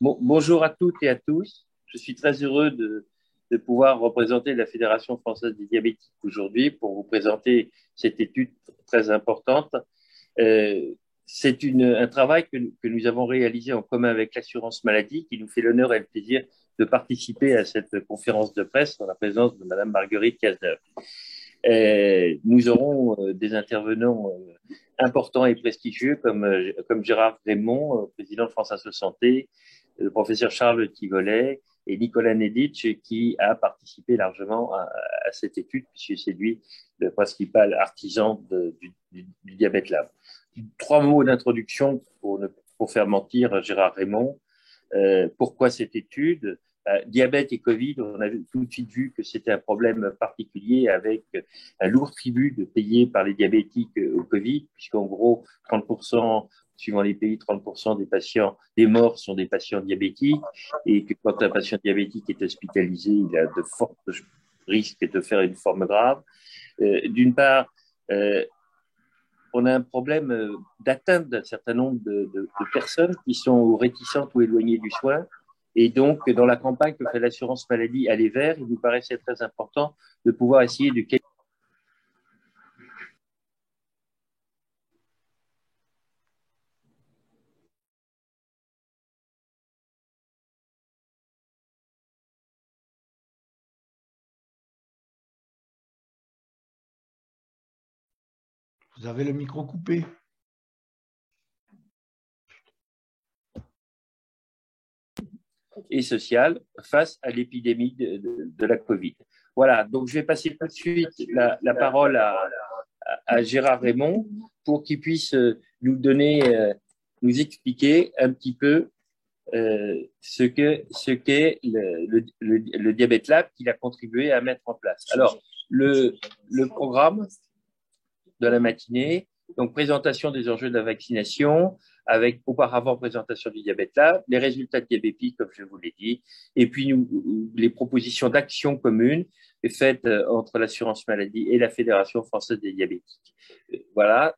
Bonjour à toutes et à tous. Je suis très heureux de pouvoir représenter la Fédération française des diabétiques aujourd'hui pour vous présenter cette étude très importante. Euh, c'est un travail que nous avons réalisé en commun avec l'assurance maladie qui nous fait l'honneur et le plaisir de participer à cette conférence de presse en la présence de Madame Marguerite Cazeneuve. Nous aurons des intervenants importants et prestigieux comme Gérard Raymond, président de France Asso Santé, le professeur Charles Tivolet et Nicolas Neditch qui a participé largement à cette étude puisque c'est lui le principal artisan du Diabète Lab. 3 mots d'introduction pour faire mentir Gérard Raymond. Pourquoi cette étude? Diabète et Covid, on a tout de suite vu que c'était un problème particulier avec un lourd tribut de payé par les diabétiques au Covid, puisqu'en gros, 30%, suivant les pays, 30% des patients, des morts sont des patients diabétiques, et que quand un patient diabétique est hospitalisé, il a de forts risques de faire une forme grave. D'une part, on a un problème d'atteinte d'un certain nombre de personnes qui sont réticentes ou éloignées du soin. Et donc, dans la campagne que fait l'assurance maladie Aller vers, il nous paraissait très important de pouvoir essayer de... Vous avez le micro coupé. Et sociale face à l'épidémie de la Covid. Voilà, donc je vais passer tout de suite la parole à Gérard Raymond pour qu'il puisse nous expliquer un petit peu ce qu'est le Diabète Lab qu'il a contribué à mettre en place. Alors, le programme de la matinée, donc présentation des enjeux de la vaccination, avec auparavant présentation du Diabète Lab, les résultats de Diabépi, comme je vous l'ai dit, et puis les propositions d'action communes faites entre l'assurance maladie et la Fédération française des diabétiques. Voilà.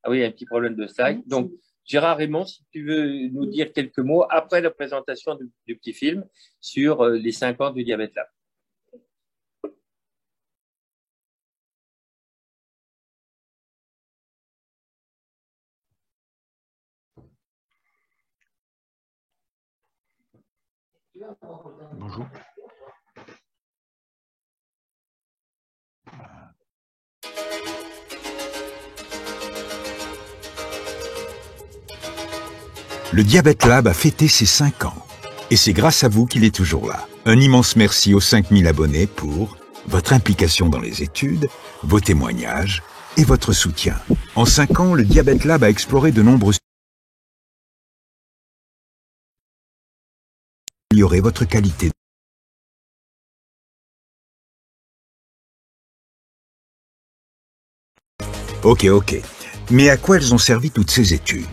Ah oui, un petit problème de slide. Donc, Gérard Raymond, si tu veux nous dire quelques mots après la présentation du petit film sur les 5 ans du Diabète Lab. Bonjour. Le Diabète Lab a fêté ses 5 ans. Et c'est grâce à vous qu'il est toujours là. Un immense merci aux 5000 abonnés pour votre implication dans les études, vos témoignages et votre soutien. En 5 ans, le Diabète Lab a exploré de nombreux améliorer votre qualité. Ok. Mais à quoi elles ont servi toutes ces études?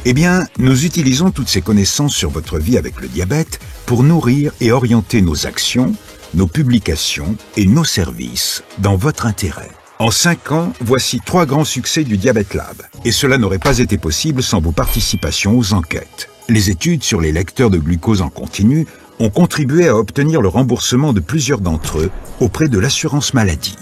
Eh bien, nous utilisons toutes ces connaissances sur votre vie avec le diabète pour nourrir et orienter nos actions, nos publications et nos services dans votre intérêt. En 5 ans, voici 3 grands succès du Diabète Lab. Et cela n'aurait pas été possible sans vos participations aux enquêtes. Les études sur les lecteurs de glucose en continu ont contribué à obtenir le remboursement de plusieurs d'entre eux auprès de l'assurance maladie.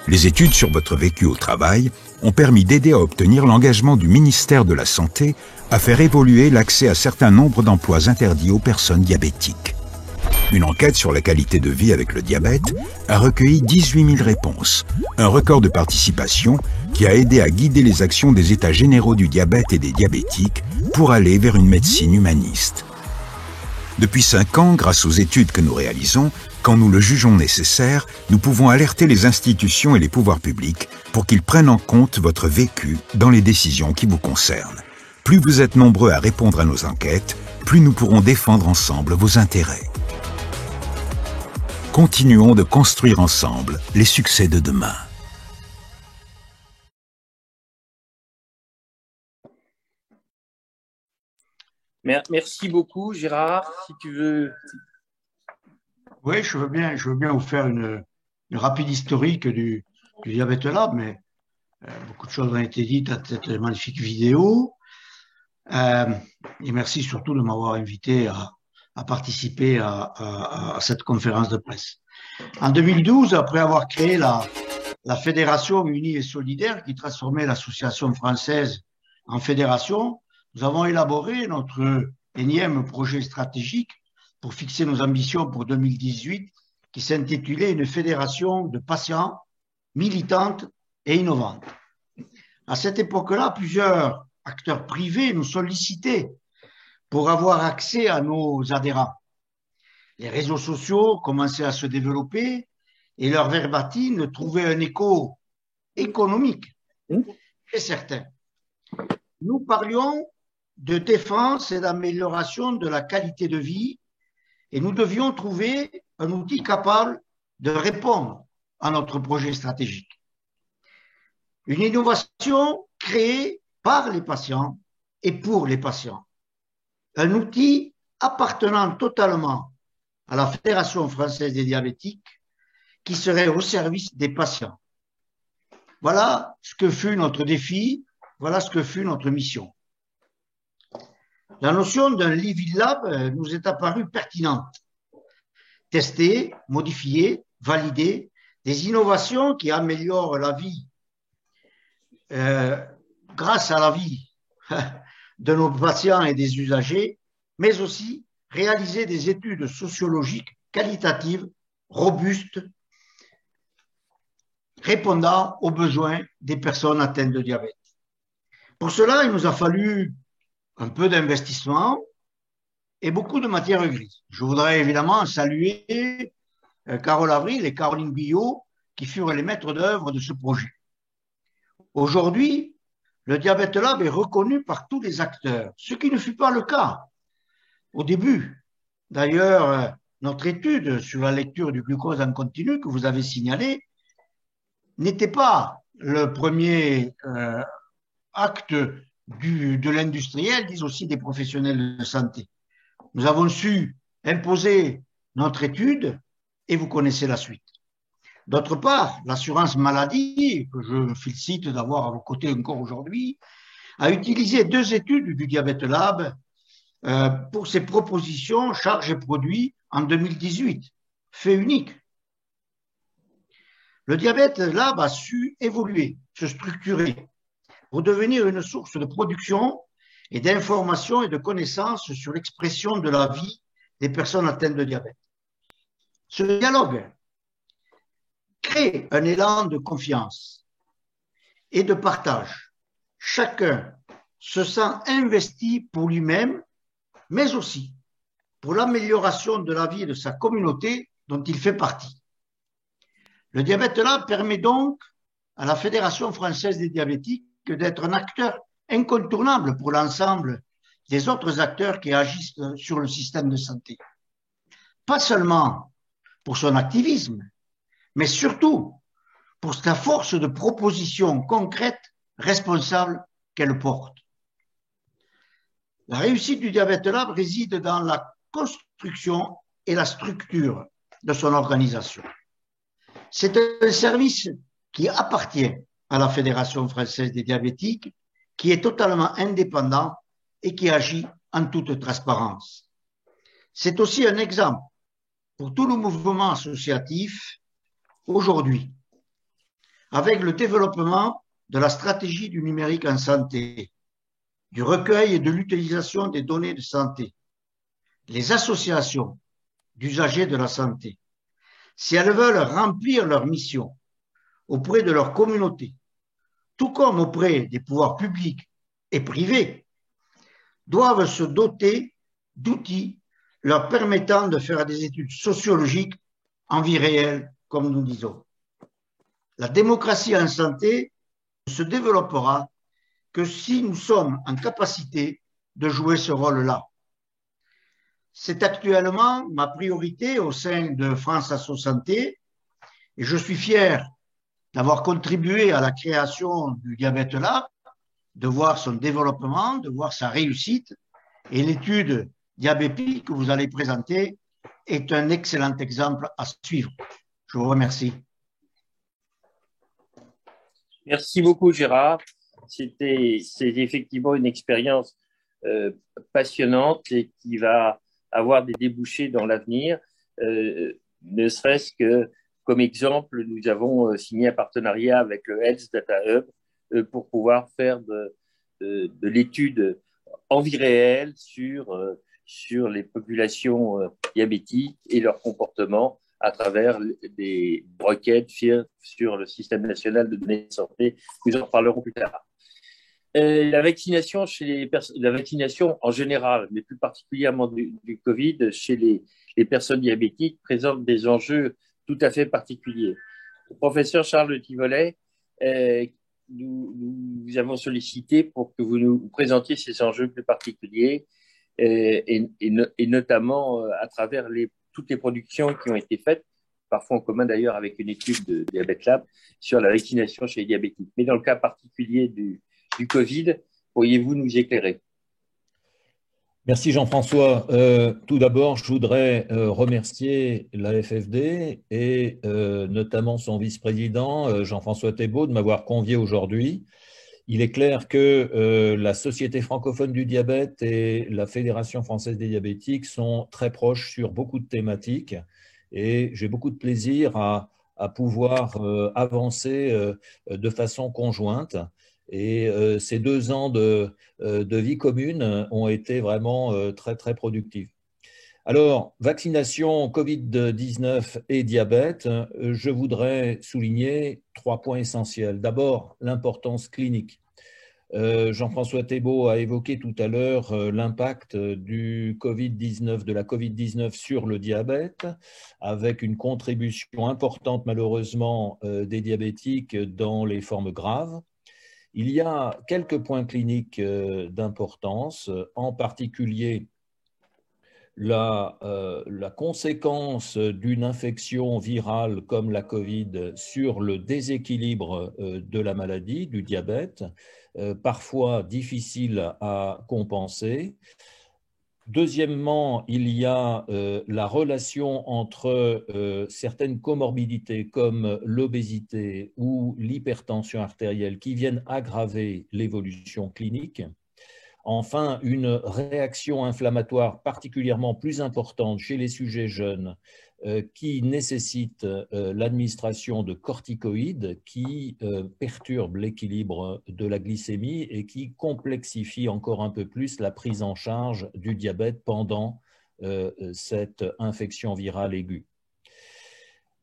Les études sur votre vécu au travail ont permis d'aider à obtenir l'engagement du ministère de la Santé à faire évoluer l'accès à certains nombres d'emplois interdits aux personnes diabétiques. Une enquête sur la qualité de vie avec le diabète a recueilli 18 000 réponses, un record de participation qui a aidé à guider les actions des États généraux du diabète et des diabétiques pour aller vers une médecine humaniste. Depuis 5 ans, grâce aux études que nous réalisons, quand nous le jugeons nécessaire, nous pouvons alerter les institutions et les pouvoirs publics pour qu'ils prennent en compte votre vécu dans les décisions qui vous concernent. Plus vous êtes nombreux à répondre à nos enquêtes, plus nous pourrons défendre ensemble vos intérêts. Continuons de construire ensemble les succès de demain. Merci beaucoup, Gérard. Si tu veux... Oui, je veux bien vous faire une rapide historique du Diabète Lab, mais beaucoup de choses ont été dites à cette magnifique vidéo. et merci surtout de m'avoir invité à participer à cette conférence de presse. En 2012, après avoir créé la Fédération unie et solidaire qui transformait l'association française en fédération, nous avons élaboré notre énième projet stratégique pour fixer nos ambitions pour 2018 qui s'intitulait Une fédération de patients militante et innovante. À cette époque-là, plusieurs acteurs privés nous sollicitaient pour avoir accès à nos adhérents. Les réseaux sociaux commençaient à se développer et leur verbatim trouvait un écho économique très certain. Nous parlions de défense et d'amélioration de la qualité de vie et nous devions trouver un outil capable de répondre à notre projet stratégique. Une innovation créée par les patients et pour les patients. Un outil appartenant totalement à la Fédération française des diabétiques qui serait au service des patients. Voilà ce que fut notre défi, voilà ce que fut notre mission. La notion d'un Living Lab nous est apparue pertinente. Tester, modifier, valider des innovations qui améliorent la vie grâce à la vie de nos patients et des usagers, mais aussi réaliser des études sociologiques qualitatives, robustes, répondant aux besoins des personnes atteintes de diabète. Pour cela, il nous a fallu un peu d'investissement et beaucoup de matière grise. Je voudrais évidemment saluer Carole Avril et Caroline Billot qui furent les maîtres d'œuvre de ce projet. Aujourd'hui, le Diabète Lab est reconnu par tous les acteurs, ce qui ne fut pas le cas au début. D'ailleurs, notre étude sur la lecture du glucose en continu que vous avez signalée n'était pas le premier acte de l'industriel, disent aussi des professionnels de santé. Nous avons su imposer notre étude et vous connaissez la suite. D'autre part, l'assurance maladie, que je me félicite d'avoir à vos côtés encore aujourd'hui, a utilisé 2 études du Diabète Lab pour ses propositions charges et produits en 2018. Fait unique. Le Diabète Lab a su évoluer, se structurer pour devenir une source de production et d'information et de connaissances sur l'expression de la vie des personnes atteintes de diabète. Ce dialogue crée un élan de confiance et de partage. Chacun se sent investi pour lui-même, mais aussi pour l'amélioration de la vie de sa communauté dont il fait partie. Le Diabète Lab permet donc à la Fédération française des diabétiques d'être un acteur incontournable pour l'ensemble des autres acteurs qui agissent sur le système de santé. Pas seulement pour son activisme, mais surtout pour sa force de proposition concrète, responsable qu'elle porte. La réussite du Diabète Lab réside dans la construction et la structure de son organisation. C'est un service qui appartient à la Fédération française des diabétiques, qui est totalement indépendant et qui agit en toute transparence. C'est aussi un exemple pour tout le mouvement associatif aujourd'hui, avec le développement de la stratégie du numérique en santé, du recueil et de l'utilisation des données de santé, les associations d'usagers de la santé, si elles veulent remplir leur mission auprès de leur communauté, tout comme auprès des pouvoirs publics et privés, doivent se doter d'outils leur permettant de faire des études sociologiques en vie réelle, comme nous disons. La démocratie en santé ne se développera que si nous sommes en capacité de jouer ce rôle-là. C'est actuellement ma priorité au sein de France Asso Santé et je suis fier d'avoir contribué à la création du Diabète Lab, de voir son développement, de voir sa réussite. Et l'étude Diabépi que vous allez présenter est un excellent exemple à suivre. Je vous remercie. Merci beaucoup, Gérard. C'était effectivement une expérience passionnante et qui va avoir des débouchés dans l'avenir. Ne serait-ce que, comme exemple, nous avons signé un partenariat avec le Health Data Hub pour pouvoir faire de l'étude en vie réelle sur les populations diabétiques et leur comportement à travers des requêtes sur le système national de données de santé. Nous en reparlerons plus tard. La vaccination la vaccination en général, mais plus particulièrement du Covid chez les personnes diabétiques présente des enjeux tout à fait particuliers. Le professeur Charles Tivolet, nous avons sollicité pour que vous nous présentiez ces enjeux plus particuliers et notamment à travers toutes les productions qui ont été faites, parfois en commun d'ailleurs avec une étude de Diabète Lab, sur la vaccination chez les diabétiques. Mais dans le cas particulier du Covid, pourriez-vous nous éclairer? Merci Jean-François. Tout d'abord, je voudrais remercier la FFD et notamment son vice-président Jean-François Thébault de m'avoir convié aujourd'hui. Il est clair que la Société francophone du diabète et la Fédération française des diabétiques sont très proches sur beaucoup de thématiques et j'ai beaucoup de plaisir à pouvoir avancer de façon conjointe. Et ces 2 ans de vie commune ont été vraiment très, très productifs. Alors, vaccination, Covid-19 et diabète, je voudrais souligner 3 points essentiels. D'abord, l'importance clinique. Jean-François Thébault a évoqué tout à l'heure l'impact de la Covid-19 sur le diabète, avec une contribution importante malheureusement des diabétiques dans les formes graves. Il y a quelques points cliniques d'importance, en particulier la conséquence d'une infection virale comme la Covid sur le déséquilibre de la maladie, du diabète, parfois difficile à compenser. Deuxièmement, il y a la relation entre certaines comorbidités comme l'obésité ou l'hypertension artérielle qui viennent aggraver l'évolution clinique. Enfin, une réaction inflammatoire particulièrement plus importante chez les sujets jeunes qui nécessite l'administration de corticoïdes qui perturbent l'équilibre de la glycémie et qui complexifient encore un peu plus la prise en charge du diabète pendant cette infection virale aiguë.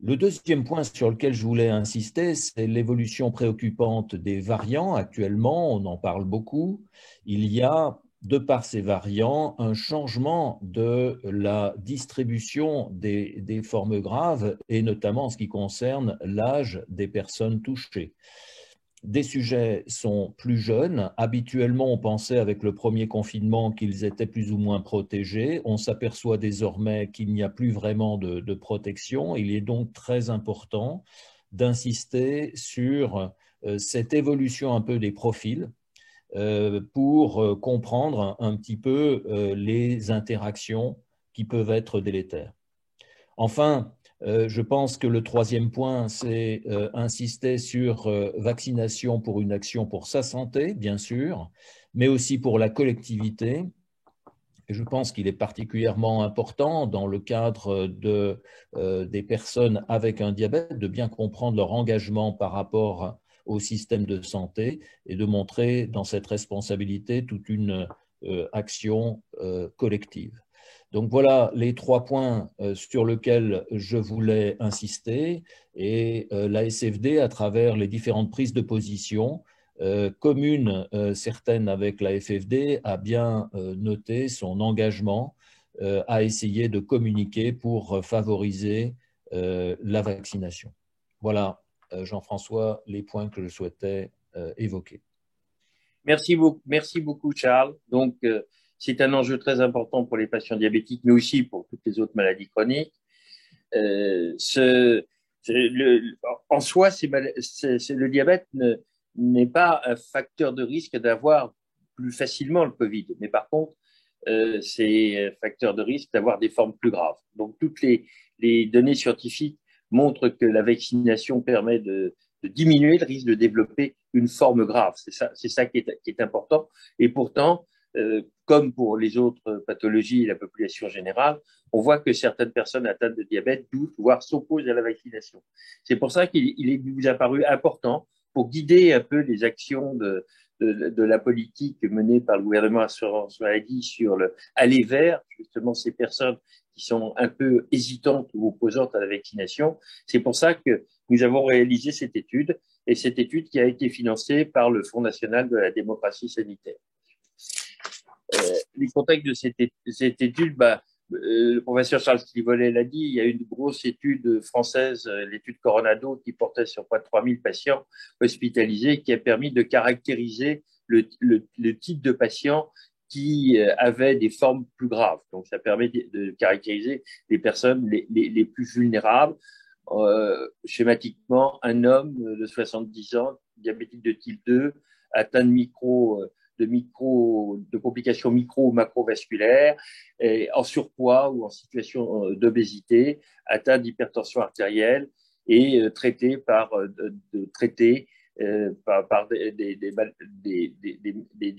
Le deuxième point sur lequel je voulais insister, c'est l'évolution préoccupante des variants. Actuellement, on en parle beaucoup. Il y a, de par ces variants, un changement de la distribution des formes graves et notamment en ce qui concerne l'âge des personnes touchées. Des sujets sont plus jeunes. Habituellement, on pensait avec le premier confinement qu'ils étaient plus ou moins protégés. On s'aperçoit désormais qu'il n'y a plus vraiment de protection. Il est donc très important d'insister sur cette évolution un peu des profils pour comprendre un petit peu les interactions qui peuvent être délétères. Enfin, je pense que le troisième point, c'est insister sur vaccination pour une action pour sa santé, bien sûr, mais aussi pour la collectivité. Et je pense qu'il est particulièrement important dans le cadre des personnes avec un diabète de bien comprendre leur engagement par rapport au système de santé et de montrer dans cette responsabilité toute une action collective. Donc voilà les 3 points sur lesquels je voulais insister et la SFD, à travers les différentes prises de position communes, certaines avec la FFD, a bien noté son engagement à essayer de communiquer pour favoriser la vaccination. Voilà, Jean-François, les points que je souhaitais évoquer. Merci beaucoup, Charles. Donc, c'est un enjeu très important pour les patients diabétiques, mais aussi pour toutes les autres maladies chroniques. En soi, le diabète n'est pas un facteur de risque d'avoir plus facilement le Covid, mais par contre, c'est un facteur de risque d'avoir des formes plus graves. Donc, toutes les données scientifiques montrent que la vaccination permet de diminuer le risque de développer une forme grave. C'est ça qui est important. Et pourtant, comme pour les autres pathologies et la population générale, on voit que certaines personnes atteintes de diabète doutent, voire s'opposent à la vaccination. C'est pour ça qu'il vous a paru important, pour guider un peu les actions de la politique menée par le gouvernement Assurance Maladie sur le aller vers justement ces personnes qui sont un peu hésitantes ou opposantes à la vaccination. C'est pour ça que nous avons réalisé cette étude, et cette étude qui a été financée par le Fonds national de la démocratie sanitaire. Les contextes de cette étude, le professeur Charles Scrivolet l'a dit, il y a une grosse étude française, l'étude Coronado, qui portait sur près de 3000 patients hospitalisés, qui a permis de caractériser le type de patients qui avaient des formes plus graves. Donc, ça permet de caractériser les personnes les plus vulnérables. Schématiquement, un homme de 70 ans, diabétique de type 2, atteint de complications micro ou macrovasculaires, en surpoids ou en situation d'obésité, atteint d'hypertension artérielle et traité par des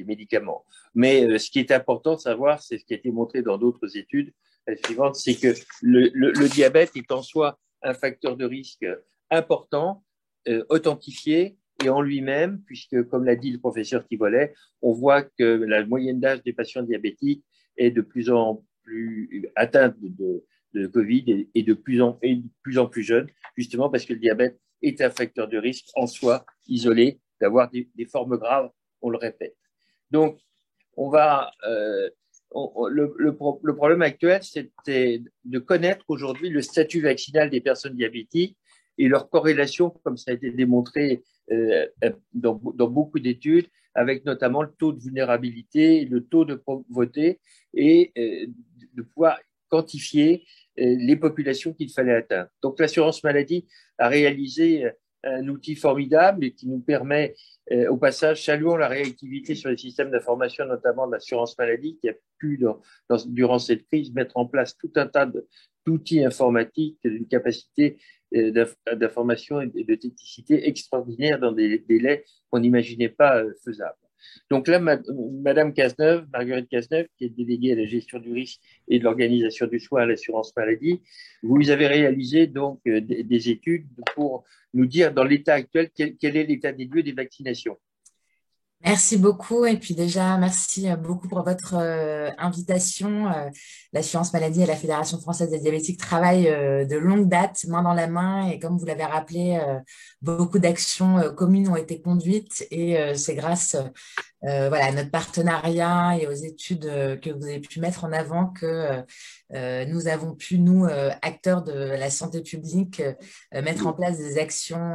médicaments. Mais ce qui est important de savoir, c'est ce qui a été montré dans d'autres études, la suivante, c'est que le diabète est en soi un facteur de risque important, authentifié, et en lui-même, puisque, comme l'a dit le professeur Scrivolet, on voit que la moyenne d'âge des patients diabétiques est de plus en plus atteinte de Covid et de plus en plus jeune, justement parce que le diabète est un facteur de risque en soi, isolé, d'avoir des formes graves, on le répète. Donc, le problème actuel, c'était de connaître aujourd'hui le statut vaccinal des personnes diabétiques et leur corrélation, comme ça a été démontré dans beaucoup d'études, avec notamment le taux de vulnérabilité, le taux de pauvreté, et de pouvoir quantifier les populations qu'il fallait atteindre. Donc l'assurance maladie a réalisé un outil formidable et qui nous permet, au passage, saluons la réactivité sur les systèmes d'information, notamment de l'assurance maladie, qui a pu, durant cette crise, mettre en place tout un tas d'outils informatiques, d'une capacité d'information et de technicité extraordinaire dans des délais qu'on n'imaginait pas faisables. Donc là, Madame Cazeneuve, Marguerite Cazeneuve, qui est déléguée à la gestion du risque et de l'organisation du soin à l'assurance maladie, vous avez réalisé donc des études pour nous dire dans l'état actuel quel est l'état des lieux des vaccinations. Merci beaucoup. Et puis déjà, merci beaucoup pour votre invitation. L'assurance maladie et la Fédération française des diabétiques travaillent de longue date, main dans la main. Et comme vous l'avez rappelé, beaucoup d'actions communes ont été conduites. Et c'est grâce à notre partenariat et aux études que vous avez pu mettre en avant que nous avons pu, nous, acteurs de la santé publique, mettre en place des actions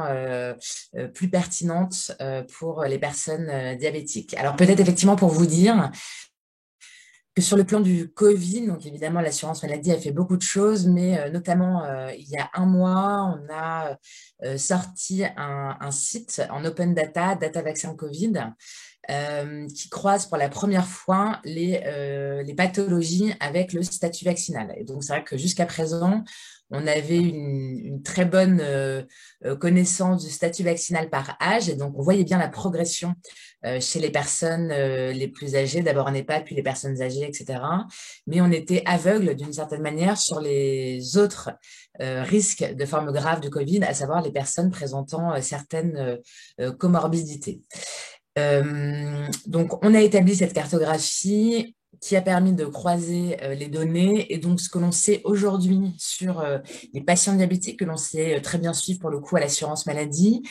plus pertinentes pour les personnes diabétiques. Alors peut-être effectivement pour vous dire que sur le plan du Covid, donc évidemment l'assurance maladie a fait beaucoup de choses, mais notamment il y a un mois, on a sorti un site en open data, Data Vaccin Covid, qui croise pour la première fois les pathologies avec le statut vaccinal. Et donc, c'est vrai que jusqu'à présent, on avait une très bonne connaissance du statut vaccinal par âge. Et donc, on voyait bien la progression chez les personnes les plus âgées, d'abord en EHPAD, puis les personnes âgées, etc. Mais on était aveugle d'une certaine manière sur les autres risques de formes graves du Covid, à savoir les personnes présentant certaines comorbidités. Donc, on a établi cette cartographie qui a permis de croiser les données. Et donc, ce que l'on sait aujourd'hui sur les patients diabétiques, que l'on sait très bien suivre pour le coup à l'assurance maladie,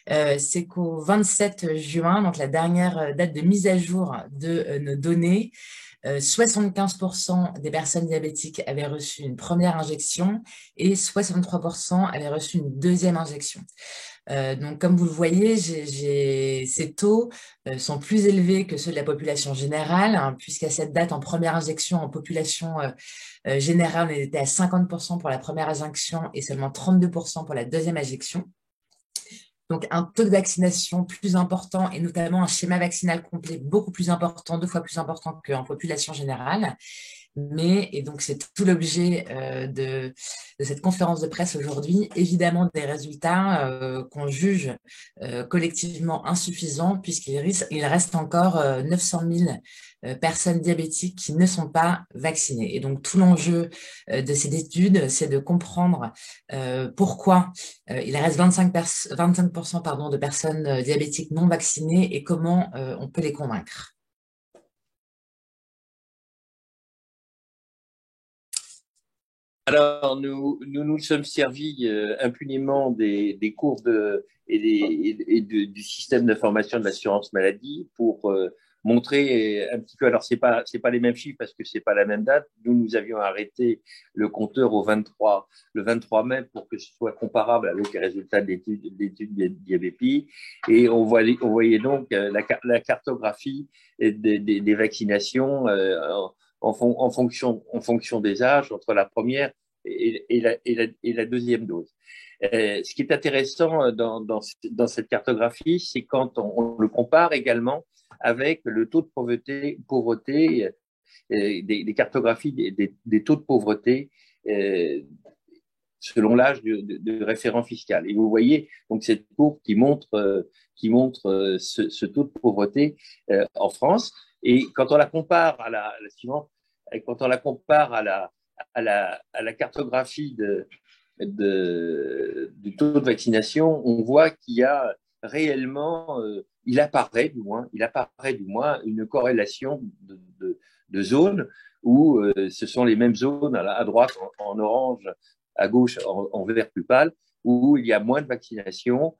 c'est qu'au 27 juin, donc la dernière date de mise à jour de nos données, 75% des personnes diabétiques avaient reçu une première injection et 63% avaient reçu une deuxième injection. Donc, comme vous le voyez, ces taux sont plus élevés que ceux de la population générale, hein, puisqu'à cette date, en première injection, en population générale, on était à 50% pour la première injection et seulement 32% pour la deuxième injection. Donc, un taux de vaccination plus important et notamment un schéma vaccinal complet beaucoup plus important, 2 fois plus important qu'en population générale. et donc c'est tout l'objet de cette conférence de presse aujourd'hui, évidemment des résultats qu'on juge collectivement insuffisants, il reste encore 900 000 personnes diabétiques qui ne sont pas vaccinées. Et donc tout l'enjeu de cette étude, c'est de comprendre pourquoi il reste 25% pardon, de personnes diabétiques non vaccinées et comment on peut les convaincre. Alors, nous sommes servis impunément des courbes du système d'information de l'assurance maladie pour montrer un petit peu. Alors, c'est pas les mêmes chiffres parce que c'est pas la même date. Nous avions arrêté le compteur le 23 mai pour que ce soit comparable avec les résultats de l'étude Diabépi. Et on voyait donc la cartographie des vaccinations en fonction des âges entre la première et la deuxième dose. Ce qui est intéressant dans cette cartographie, c'est quand on le compare également avec le taux de pauvreté des cartographies des taux de pauvreté selon l'âge de référent fiscal. Et vous voyez donc cette courbe qui montre ce taux de pauvreté en France. Et quand on la compare à la suivante, quand on la compare à la cartographie du taux de vaccination, on voit qu'il y a réellement, il apparaît du moins une corrélation de zones où ce sont les mêmes zones à droite en orange, à gauche en vert plus pâle, où il y a moins de vaccination,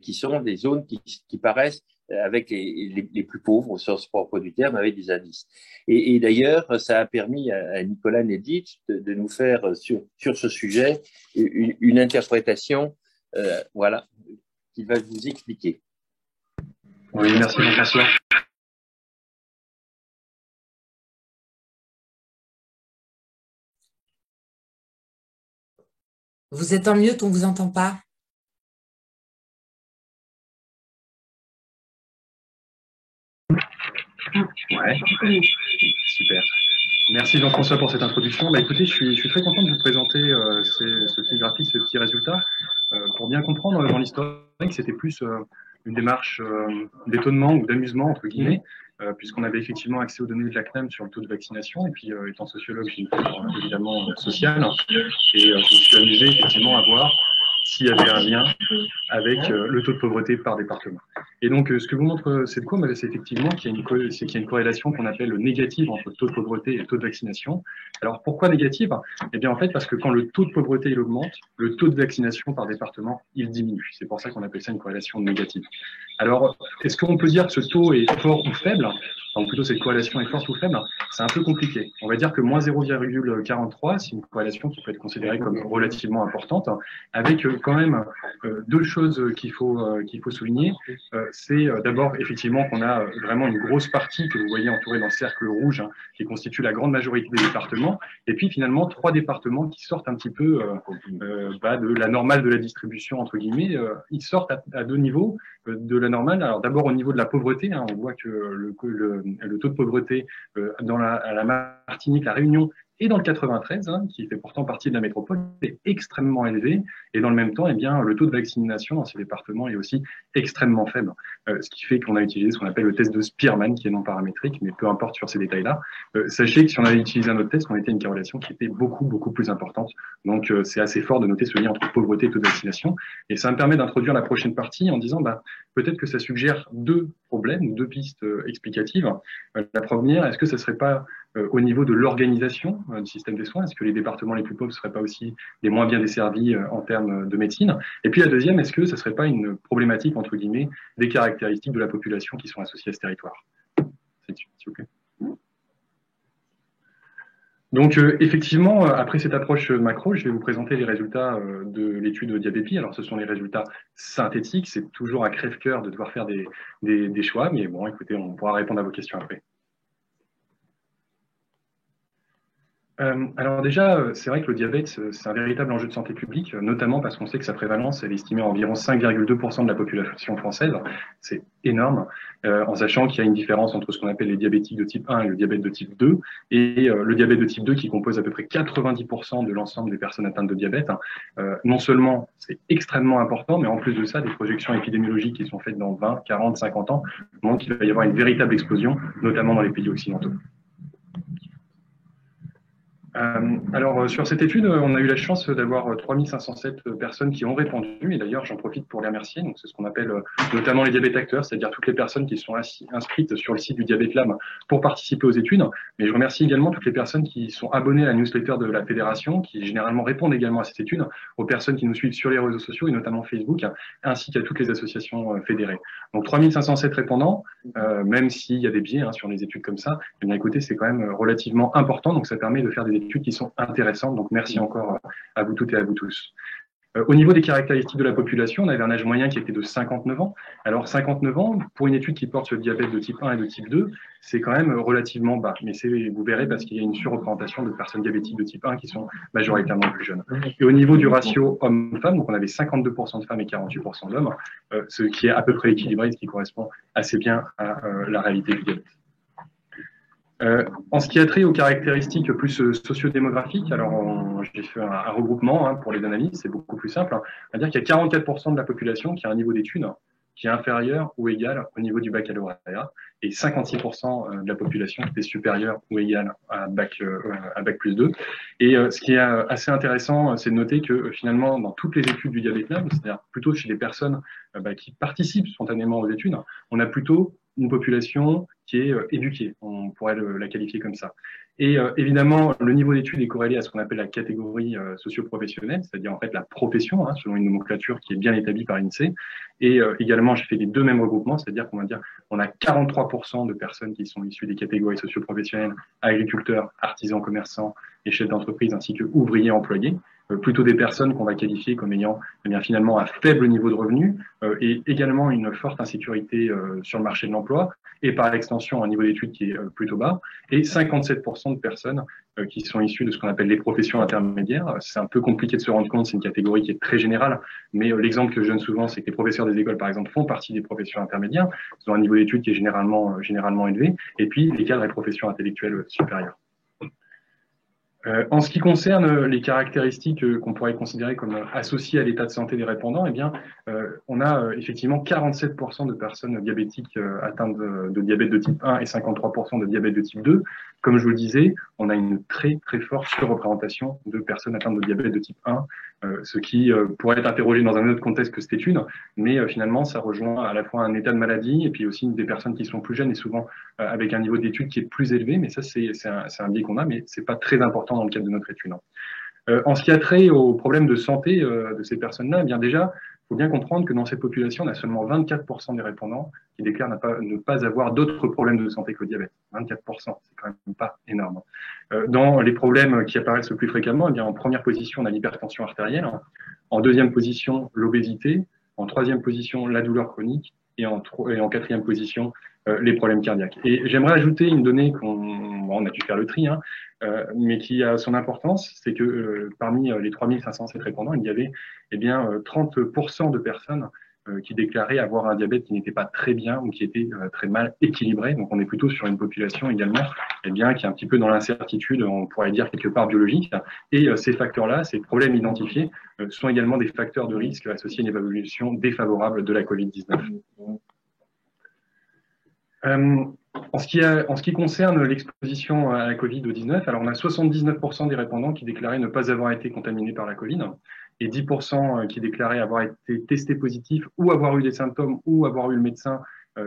qui sont des zones qui paraissent avec les plus pauvres au sens propre du terme, avec des indices. Et d'ailleurs, ça a permis à Nicolas Nedich de nous faire sur ce sujet une interprétation, voilà, qu'il va vous expliquer. Oui, merci Jean-François. Vous êtes en mute, on ne vous entend pas. Ouais, super. Merci Jean-François pour cette introduction. Bah, écoutez, je suis très content de vous présenter ce petit graphique, ce petit résultat. Pour bien comprendre, dans l'historique, c'était plus une démarche d'étonnement ou d'amusement, entre guillemets, puisqu'on avait effectivement accès aux données de la CNAM sur le taux de vaccination. Et puis, étant sociologue, j'ai une fibre évidemment sociale. Et je me suis amusé effectivement à voir s'il y avait un lien avec le taux de pauvreté par département. Et donc, ce que vous montre cette courbe, c'est effectivement qu'il y a une corrélation qu'on appelle négative entre le taux de pauvreté et le taux de vaccination. Alors, pourquoi négative? Eh bien, en fait, parce que quand le taux de pauvreté il augmente, le taux de vaccination par département, il diminue. C'est pour ça qu'on appelle ça une corrélation négative. Alors, est-ce qu'on peut dire que ce taux est fort ou faible? Enfin, plutôt, cette corrélation est forte ou faible? C'est un peu compliqué. On va dire que moins 0,43, c'est une corrélation qui peut être considérée comme relativement importante, avec quand même deux choses qu'il faut souligner. C'est d'abord effectivement qu'on a vraiment une grosse partie que vous voyez entourée dans le cercle rouge, hein, qui constitue la grande majorité des départements, et puis finalement 3 départements qui sortent un petit peu de la normale de la distribution, entre guillemets. Ils sortent à 2 niveaux de la normale. Alors d'abord au niveau de la pauvreté, hein, on voit que le taux de pauvreté à la Martinique, la Réunion et dans le 93, hein, qui fait pourtant partie de la métropole, est extrêmement élevé. Et dans le même temps, eh bien, le taux de vaccination dans ces départements est aussi extrêmement faible. Ce qui fait qu'on a utilisé ce qu'on appelle le test de Spearman, qui est non paramétrique, mais peu importe sur ces détails-là. Sachez que si on avait utilisé un autre test, on était une corrélation qui était beaucoup, beaucoup plus importante. Donc, c'est assez fort de noter ce lien entre pauvreté et taux de vaccination. Et ça me permet d'introduire la prochaine partie en disant, peut-être que ça suggère 2 problèmes ou 2 pistes explicatives. La première, est-ce que ça serait pas au niveau de l'organisation du système des soins? Est-ce que les départements les plus pauvres ne seraient pas aussi les moins bien desservis en termes de médecine? Et puis la deuxième, est-ce que ce ne serait pas une problématique, entre guillemets, des caractéristiques de la population qui sont associées à ce territoire? S'il vous plaît. Donc effectivement, après cette approche macro, je vais vous présenter les résultats de l'étude Diabépi. Alors ce sont les résultats synthétiques, c'est toujours à crève-cœur de devoir faire des choix, mais bon, écoutez, on pourra répondre à vos questions après. Alors déjà, c'est vrai que le diabète, c'est un véritable enjeu de santé publique, notamment parce qu'on sait que sa prévalence, elle est estimée à environ 5,2% de la population française. C'est énorme, en sachant qu'il y a une différence entre ce qu'on appelle les diabétiques de type 1 et le diabète de type 2, et le diabète de type 2 qui compose à peu près 90% de l'ensemble des personnes atteintes de diabète. Non seulement c'est extrêmement important, mais en plus de ça, des projections épidémiologiques qui sont faites dans 20, 40, 50 ans montrent qu'il va y avoir une véritable explosion, notamment dans les pays occidentaux. Alors, sur cette étude, on a eu la chance d'avoir 3507 personnes qui ont répondu, et d'ailleurs, j'en profite pour les remercier. Donc, c'est ce qu'on appelle notamment les diabètes acteurs, c'est-à-dire toutes les personnes qui sont inscrites sur le site du Diabète Lab pour participer aux études. Mais je remercie également toutes les personnes qui sont abonnées à la newsletter de la Fédération, qui généralement répondent également à cette étude, aux personnes qui nous suivent sur les réseaux sociaux, et notamment Facebook, ainsi qu'à toutes les associations fédérées. Donc, 3507 répondants, même s'il y a des biais sur les études comme ça, eh bien, écoutez, c'est quand même relativement important, donc ça permet de faire des études qui sont intéressantes. Donc, merci encore à vous toutes et à vous tous. Au niveau des caractéristiques de la population, on avait un âge moyen qui était de 59 ans. Alors, 59 ans, pour une étude qui porte sur le diabète de type 1 et de type 2, c'est quand même relativement bas. Mais vous verrez parce qu'il y a une surreprésentation de personnes diabétiques de type 1 qui sont majoritairement plus jeunes. Et au niveau du ratio homme-femme, donc on avait 52% de femmes et 48% d'hommes, ce qui est à peu près équilibré, ce qui correspond assez bien à la réalité du diabète. En ce qui a trait aux caractéristiques plus sociodémographiques, alors j'ai fait un regroupement pour les analyses, c'est beaucoup plus simple. C'est-à-dire qu'il y a 44% de la population qui a un niveau d'études qui est inférieur ou égal au niveau du baccalauréat, et 56% de la population qui est supérieure ou égal à bac plus 2. Et ce qui est assez intéressant, c'est de noter que finalement, dans toutes les études du Diabète Lab, c'est-à-dire plutôt chez les personnes qui participent spontanément aux études, on a plutôt une population qui est éduquée, on pourrait la qualifier comme ça. Et évidemment, le niveau d'études est corrélé à ce qu'on appelle la catégorie socio-professionnelle, c'est-à-dire en fait la profession, selon une nomenclature qui est bien établie par l'INSEE. Et également, j'ai fait les deux mêmes regroupements, c'est-à-dire qu'on va dire on a 43% de personnes qui sont issues des catégories socio-professionnelles, agriculteurs, artisans, commerçants et chefs d'entreprise, ainsi que ouvriers employés. Plutôt des personnes qu'on va qualifier comme ayant finalement un faible niveau de revenus et également une forte insécurité sur le marché de l'emploi et par extension un niveau d'études qui est plutôt bas, et 57% de personnes qui sont issues de ce qu'on appelle les professions intermédiaires. C'est un peu compliqué de se rendre compte, c'est une catégorie qui est très générale, mais l'exemple que je donne souvent, c'est que les professeurs des écoles, par exemple, font partie des professions intermédiaires, ils ont un niveau d'études qui est généralement élevé, et puis les cadres et professions intellectuelles supérieures. En ce qui concerne les caractéristiques qu'on pourrait considérer comme associées à l'état de santé des répondants, eh bien, on a effectivement 47% de personnes diabétiques atteintes de diabète de type 1 et 53% de diabète de type 2. Comme je vous le disais, on a une très très forte surreprésentation de personnes atteintes de diabète de type 1, ce qui pourrait être interrogé dans un autre contexte que cette étude, mais finalement ça rejoint à la fois un état de maladie et puis aussi des personnes qui sont plus jeunes et souvent avec un niveau d'études qui est plus élevé, mais ça c'est un biais qu'on a, mais c'est pas très important dans le cadre de notre étude. En ce qui a trait aux problèmes de santé de ces personnes-là, eh bien déjà, il faut bien comprendre que dans cette population, on a seulement 24% des répondants qui déclarent ne pas avoir d'autres problèmes de santé que le diabète. 24%, c'est quand même pas énorme. Dans les problèmes qui apparaissent le plus fréquemment, eh bien, en première position, on a l'hypertension artérielle. En deuxième position, l'obésité. En troisième position, la douleur chronique. Et en quatrième position, les problèmes cardiaques. Et j'aimerais ajouter une donnée on a dû faire le tri, mais qui a son importance, c'est que parmi les 3507 répondants, il y avait 30% de personnes qui déclaraient avoir un diabète qui n'était pas très bien ou qui était très mal équilibré. Donc on est plutôt sur une population également qui est un petit peu dans l'incertitude, on pourrait dire quelque part biologique. Et ces facteurs-là, ces problèmes identifiés, sont également des facteurs de risque associés à une évolution défavorable de la Covid-19. En ce qui concerne l'exposition à la Covid-19, alors on a 79% des répondants qui déclaraient ne pas avoir été contaminés par la Covid et 10% qui déclaraient avoir été testés positifs ou avoir eu des symptômes ou avoir eu le médecin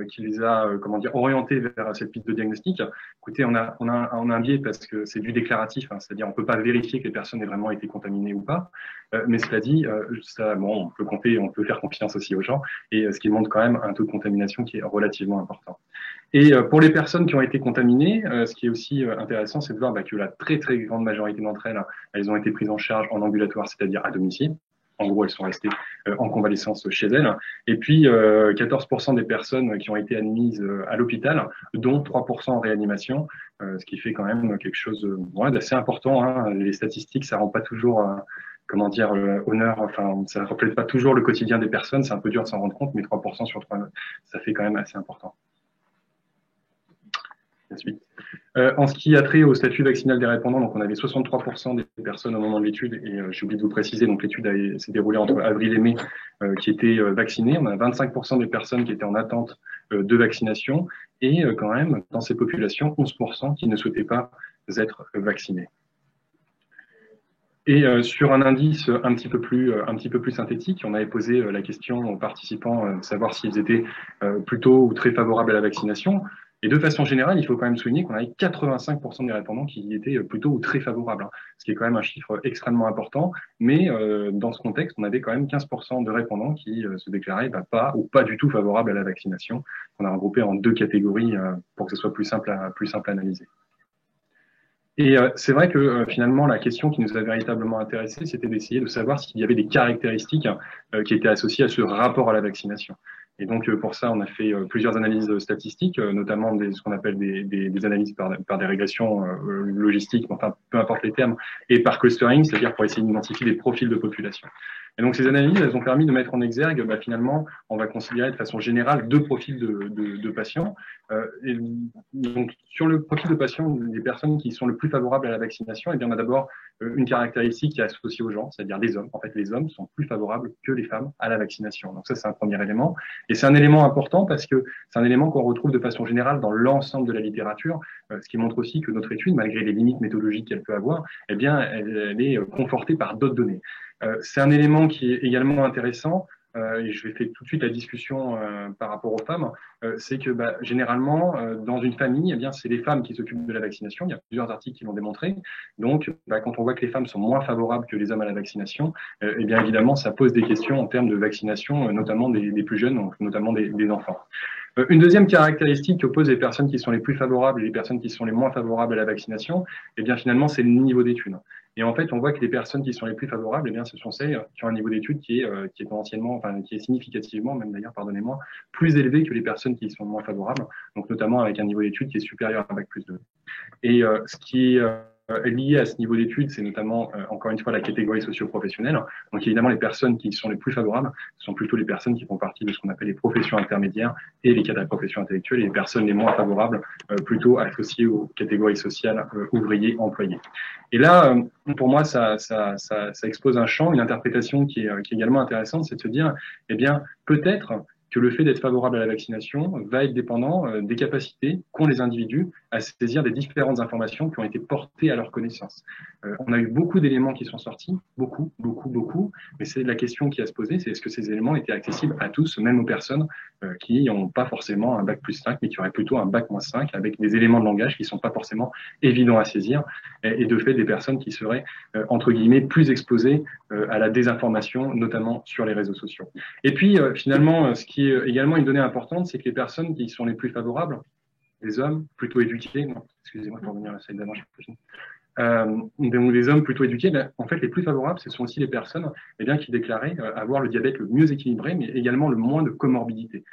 qui les a orientés vers cette piste de diagnostic. Écoutez, on a un biais parce que c'est du déclaratif, c'est-à-dire on peut pas vérifier que les personnes aient vraiment été contaminées ou pas. Mais cela dit, on peut faire confiance aussi aux gens, et ce qui montre quand même un taux de contamination qui est relativement important. Et pour les personnes qui ont été contaminées, ce qui est aussi intéressant, c'est de voir que la très très grande majorité d'entre elles, elles ont été prises en charge en ambulatoire, c'est-à-dire à domicile. en gros, elles sont restées en convalescence chez elles. Et puis, 14% des personnes qui ont été admises à l'hôpital, dont 3% en réanimation, ce qui fait quand même quelque chose d'assez important, hein. Les statistiques, ça rend pas toujours, comment dire, honneur, enfin, ça reflète pas toujours le quotidien des personnes, c'est un peu dur de s'en rendre compte, mais 3% sur 3, ça fait quand même assez important. La suite. En ce qui a trait au statut vaccinal des répondants, donc on avait 63% des personnes au moment de l'étude, et j'ai oublié de vous préciser, donc l'étude s'est déroulée entre avril et mai, qui étaient vaccinées. On a 25% des personnes qui étaient en attente de vaccination, et quand même, dans ces populations, 11% qui ne souhaitaient pas être vaccinés. Et sur un indice un petit peu plus synthétique, on avait posé la question aux participants de savoir s'ils étaient plutôt ou très favorables à la vaccination. Et de façon générale, il faut quand même souligner qu'on avait 85% des répondants qui étaient plutôt ou très favorables, hein, ce qui est quand même un chiffre extrêmement important. Mais dans ce contexte, on avait quand même 15% de répondants qui se déclaraient pas ou pas du tout favorables à la vaccination. On a regroupé en 2 catégories pour que ce soit plus simple à analyser. Et c'est vrai que finalement, la question qui nous a véritablement intéressés, c'était d'essayer de savoir s'il y avait des caractéristiques qui étaient associées à ce rapport à la vaccination. Et donc, pour ça, on a fait plusieurs analyses statistiques, notamment ce qu'on appelle des analyses par des régressions logistiques, enfin, peu importe les termes, et par clustering, c'est-à-dire pour essayer d'identifier des profils de population. Et donc, ces analyses, elles ont permis de mettre en exergue, finalement, on va considérer de façon générale 2 profils de patients. Et donc, sur le profil de patients, les personnes qui sont le plus favorables à la vaccination, eh bien, on a d'abord une caractéristique qui est associée aux gens, c'est-à-dire les hommes. En fait, les hommes sont plus favorables que les femmes à la vaccination. Donc ça, c'est un premier élément. Et c'est un élément important parce que c'est un élément qu'on retrouve de façon générale dans l'ensemble de la littérature, ce qui montre aussi que notre étude, malgré les limites méthodologiques qu'elle peut avoir, eh bien, elle est confortée par d'autres données. C'est un élément qui est également intéressant, et je vais faire tout de suite la discussion par rapport aux femmes, c'est que généralement, dans une famille, eh bien, c'est les femmes qui s'occupent de la vaccination. Il y a plusieurs articles qui l'ont démontré. Donc, quand on voit que les femmes sont moins favorables que les hommes à la vaccination, eh bien, évidemment, ça pose des questions en termes de vaccination, notamment des plus jeunes, donc notamment des enfants. Une deuxième caractéristique qu'opposent les personnes qui sont les plus favorables et les personnes qui sont les moins favorables à la vaccination, eh bien, finalement, c'est le niveau d'études. Et en fait, on voit que les personnes qui sont les plus favorables, eh bien, ce sont celles qui ont un niveau d'études qui est potentiellement, enfin, qui est significativement, même d'ailleurs, pardonnez-moi, plus élevé que les personnes qui sont moins favorables. Donc, notamment avec un niveau d'études qui est supérieur à Bac+2. Et ce qui est lié à ce niveau d'études, c'est notamment, encore une fois, la catégorie socio-professionnelle. Donc, évidemment, les personnes qui sont les plus favorables sont plutôt les personnes qui font partie de ce qu'on appelle les professions intermédiaires et les cadres de professions intellectuelles, et les personnes les moins favorables, plutôt associées aux catégories sociales, ouvriers, employés. Et là, pour moi, ça expose un champ, une interprétation qui est également intéressante, c'est de se dire, eh bien, peut-être que le fait d'être favorable à la vaccination va être dépendant des capacités qu'ont les individus à saisir des différentes informations qui ont été portées à leur connaissance. On a eu beaucoup d'éléments qui sont sortis, beaucoup, mais c'est la question qui a à se poser, c'est est-ce que ces éléments étaient accessibles à tous, même aux personnes qui n'ont pas forcément un Bac+5, mais qui auraient plutôt un Bac-5, avec des éléments de langage qui ne sont pas forcément évidents à saisir, et de fait des personnes qui seraient, entre guillemets, plus exposées à la désinformation, notamment sur les réseaux sociaux. Et puis, finalement, ce qui est également une donnée importante, c'est que les personnes qui sont les plus favorables, les hommes plutôt éduqués, non, excusez-moi pour revenir à la slide d'avant, les hommes plutôt éduqués, en fait, les plus favorables, ce sont aussi les personnes qui déclaraient avoir le diabète le mieux équilibré, mais également le moins de comorbidité.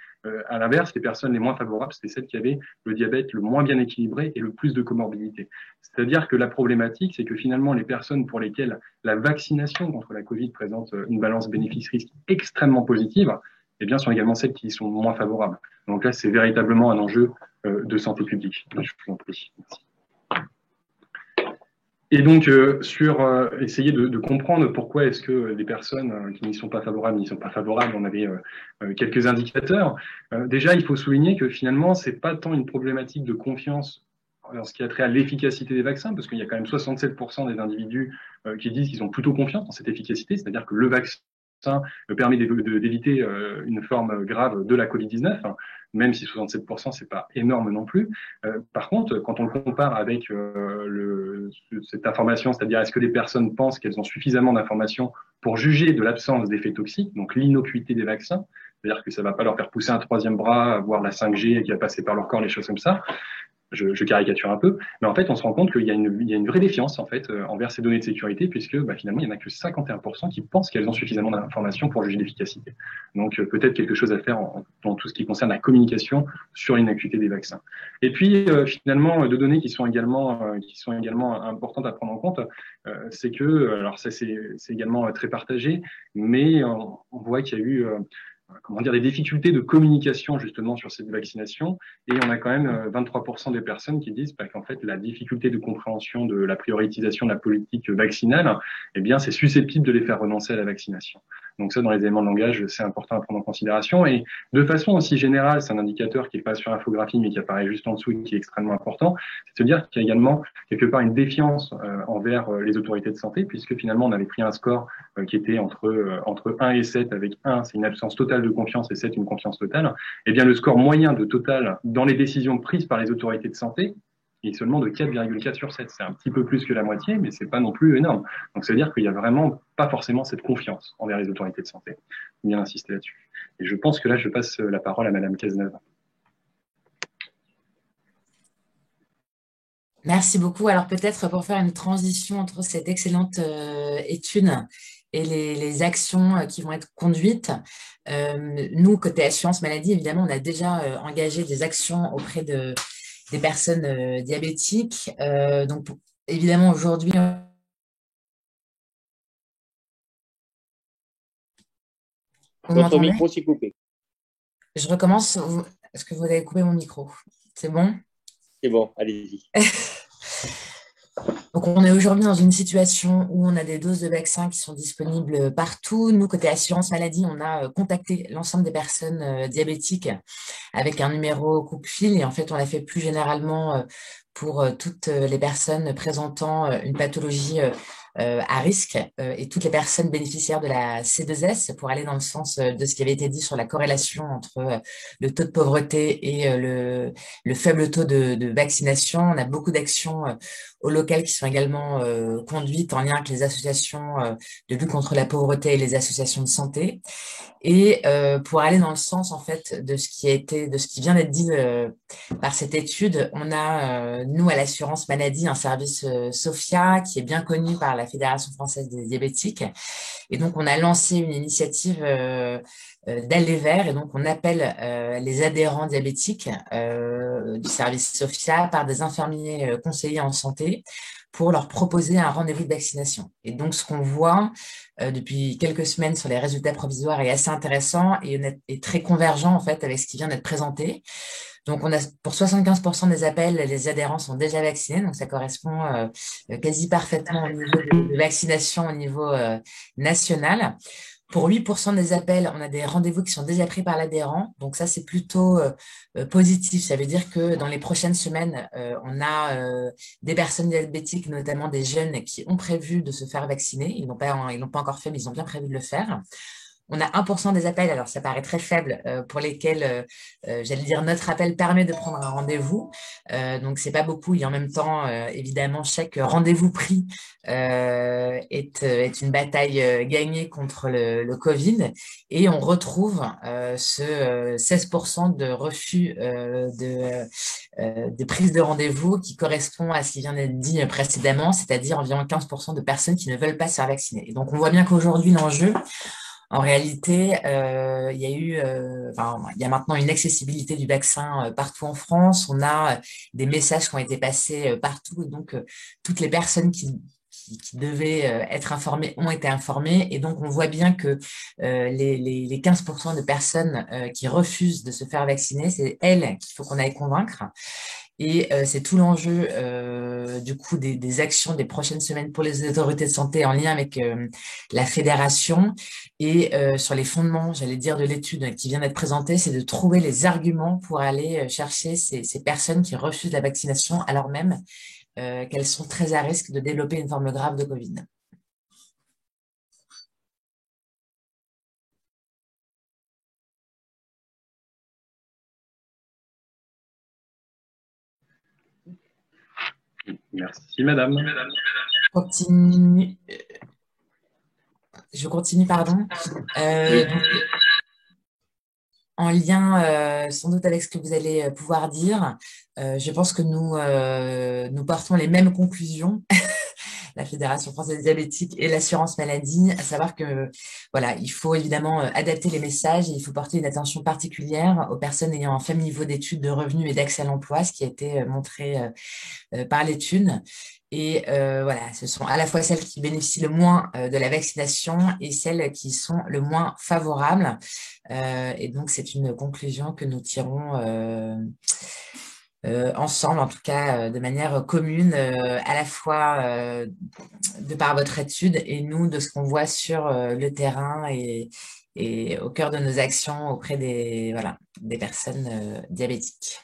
À l'inverse, les personnes les moins favorables, c'était celles qui avaient le diabète le moins bien équilibré et le plus de comorbidité. C'est-à-dire que la problématique, c'est que finalement, les personnes pour lesquelles la vaccination contre la Covid présente une balance bénéfice-risque extrêmement positive, eh bien, sont également celles qui sont moins favorables. Donc là, c'est véritablement un enjeu de santé publique. Je vous en prie. Merci. Et donc, sur essayer de comprendre pourquoi est-ce que les personnes qui n'y sont pas favorables n'y sont pas favorables, on avait quelques indicateurs. Déjà, il faut souligner que finalement, c'est pas tant une problématique de confiance en ce qui a trait à l'efficacité des vaccins, parce qu'il y a quand même 67% des individus qui disent qu'ils ont plutôt confiance en cette efficacité, c'est-à-dire que le vaccin permet d'éviter une forme grave de la Covid-19, même si 67%, c'est pas énorme non plus. Par contre, quand on le compare avec cette information, c'est-à-dire est-ce que les personnes pensent qu'elles ont suffisamment d'informations pour juger de l'absence d'effets toxiques, donc l'innocuité des vaccins, c'est-à-dire que ça va pas leur faire pousser un troisième bras, voire la 5G qui va passer par leur corps, les choses comme ça, je caricature un peu, mais en fait, on se rend compte qu'il y a une vraie défiance en fait envers ces données de sécurité, puisque finalement, il n'y en a que 51% qui pensent qu'elles ont suffisamment d'informations pour juger l'efficacité. Donc, peut-être quelque chose à faire dans tout ce qui concerne la communication sur l'inacuité des vaccins. Et puis, finalement, deux données qui sont également importantes à prendre en compte, c'est que, alors ça c'est également très partagé, mais on voit qu'il y a eu des difficultés de communication justement sur cette vaccination. Et on a quand même 23% des personnes qui disent qu'en fait, la difficulté de compréhension de la prioritisation de la politique vaccinale, eh bien, c'est susceptible de les faire renoncer à la vaccination. Donc ça, dans les éléments de langage, c'est important à prendre en considération. Et de façon aussi générale, c'est un indicateur qui n'est pas sur l'infographie, mais qui apparaît juste en dessous et qui est extrêmement important. C'est de se dire qu'il y a également quelque part une défiance envers les autorités de santé, puisque finalement, on avait pris un score qui était entre 1 et 7, avec 1, c'est une absence totale de confiance, et 7, une confiance totale. Eh bien, le score moyen de total dans les décisions prises par les autorités de santé est seulement de 4,4 sur 7. C'est un petit peu plus que la moitié, mais c'est pas non plus énorme. Donc, ça veut dire qu'il n'y a vraiment pas forcément cette confiance envers les autorités de santé. Faut bien insister là-dessus. Et je pense que là, je passe la parole à Madame Cazeneuve. Merci beaucoup. Alors peut-être pour faire une transition entre cette excellente étude et les actions qui vont être conduites, nous, côté assurance maladie, évidemment, on a déjà engagé des actions auprès des personnes diabétiques. Donc, évidemment, aujourd'hui, votre micro s'est coupé. Je recommence. Est-ce que vous avez coupé mon micro? C'est bon? C'est bon, allez-y. Donc, on est aujourd'hui dans une situation où on a des doses de vaccins qui sont disponibles partout. Nous, côté assurance maladie, on a contacté l'ensemble des personnes diabétiques avec un numéro coupe-fil. Et en fait, on l'a fait plus généralement pour toutes les personnes présentant une pathologie à risque et toutes les personnes bénéficiaires de la C2S, pour aller dans le sens de ce qui avait été dit sur la corrélation entre le taux de pauvreté et le faible taux de vaccination. On a beaucoup d'actions au local qui sont également conduites en lien avec les associations de lutte contre la pauvreté et les associations de santé. Et pour aller dans le sens en fait de ce qui vient d'être dit par cette étude, on a nous à l'assurance maladie un service Sophia qui est bien connu par la Fédération française des diabétiques, et donc on a lancé une initiative d'aller vers, et donc on appelle les adhérents diabétiques du service Sophia par des infirmiers conseillers en santé pour leur proposer un rendez-vous de vaccination. Et donc, ce qu'on voit depuis quelques semaines sur les résultats provisoires est assez intéressant et très convergent en fait avec ce qui vient d'être présenté. Donc, on a pour 75% des appels, les adhérents sont déjà vaccinés, donc ça correspond quasi parfaitement au niveau de vaccination au niveau national. Pour 8% des appels, on a des rendez-vous qui sont déjà pris par l'adhérent. Donc ça, c'est plutôt positif. Ça veut dire que dans les prochaines semaines, on a des personnes diabétiques, notamment des jeunes, qui ont prévu de se faire vacciner. Ils l'ont pas encore fait, mais ils ont bien prévu de le faire. On a 1% des appels, alors ça paraît très faible, pour lesquels, j'allais dire, notre appel permet de prendre un rendez-vous. Donc, c'est pas beaucoup. Et en même temps, évidemment, chaque rendez-vous pris est une bataille gagnée contre le Covid. Et on retrouve ce 16% de refus de prise de rendez-vous qui correspond à ce qui vient d'être dit précédemment, c'est-à-dire environ 15% de personnes qui ne veulent pas se faire vacciner. Et donc, on voit bien qu'aujourd'hui, l'enjeu, en réalité, il y a maintenant une accessibilité du vaccin partout en France. On a des messages qui ont été passés partout, et donc toutes les personnes qui devaient être informées ont été informées. Et donc, on voit bien que les 15% de personnes qui refusent de se faire vacciner, c'est elles qu'il faut qu'on aille convaincre. Et c'est tout l'enjeu du coup des actions des prochaines semaines pour les autorités de santé en lien avec la fédération, et sur les fondements, j'allais dire, de l'étude qui vient d'être présentée, c'est de trouver les arguments pour aller chercher ces personnes qui refusent la vaccination alors même qu'elles sont très à risque de développer une forme grave de Covid. Merci, madame. Je continue, pardon. en lien sans doute avec ce que vous allez pouvoir dire. Je pense que nous portons les mêmes conclusions, la Fédération française diabétique et l'assurance maladie, à savoir que voilà, il faut évidemment adapter les messages et il faut porter une attention particulière aux personnes ayant un faible niveau d'études, de revenus et d'accès à l'emploi, ce qui a été montré par l'étude. Et voilà, ce sont à la fois celles qui bénéficient le moins de la vaccination et celles qui sont le moins favorables. Et donc, c'est une conclusion que nous tirons ensemble, en tout cas de manière commune, à la fois de par votre étude et nous, de ce qu'on voit sur le terrain et au cœur de nos actions auprès des personnes diabétiques.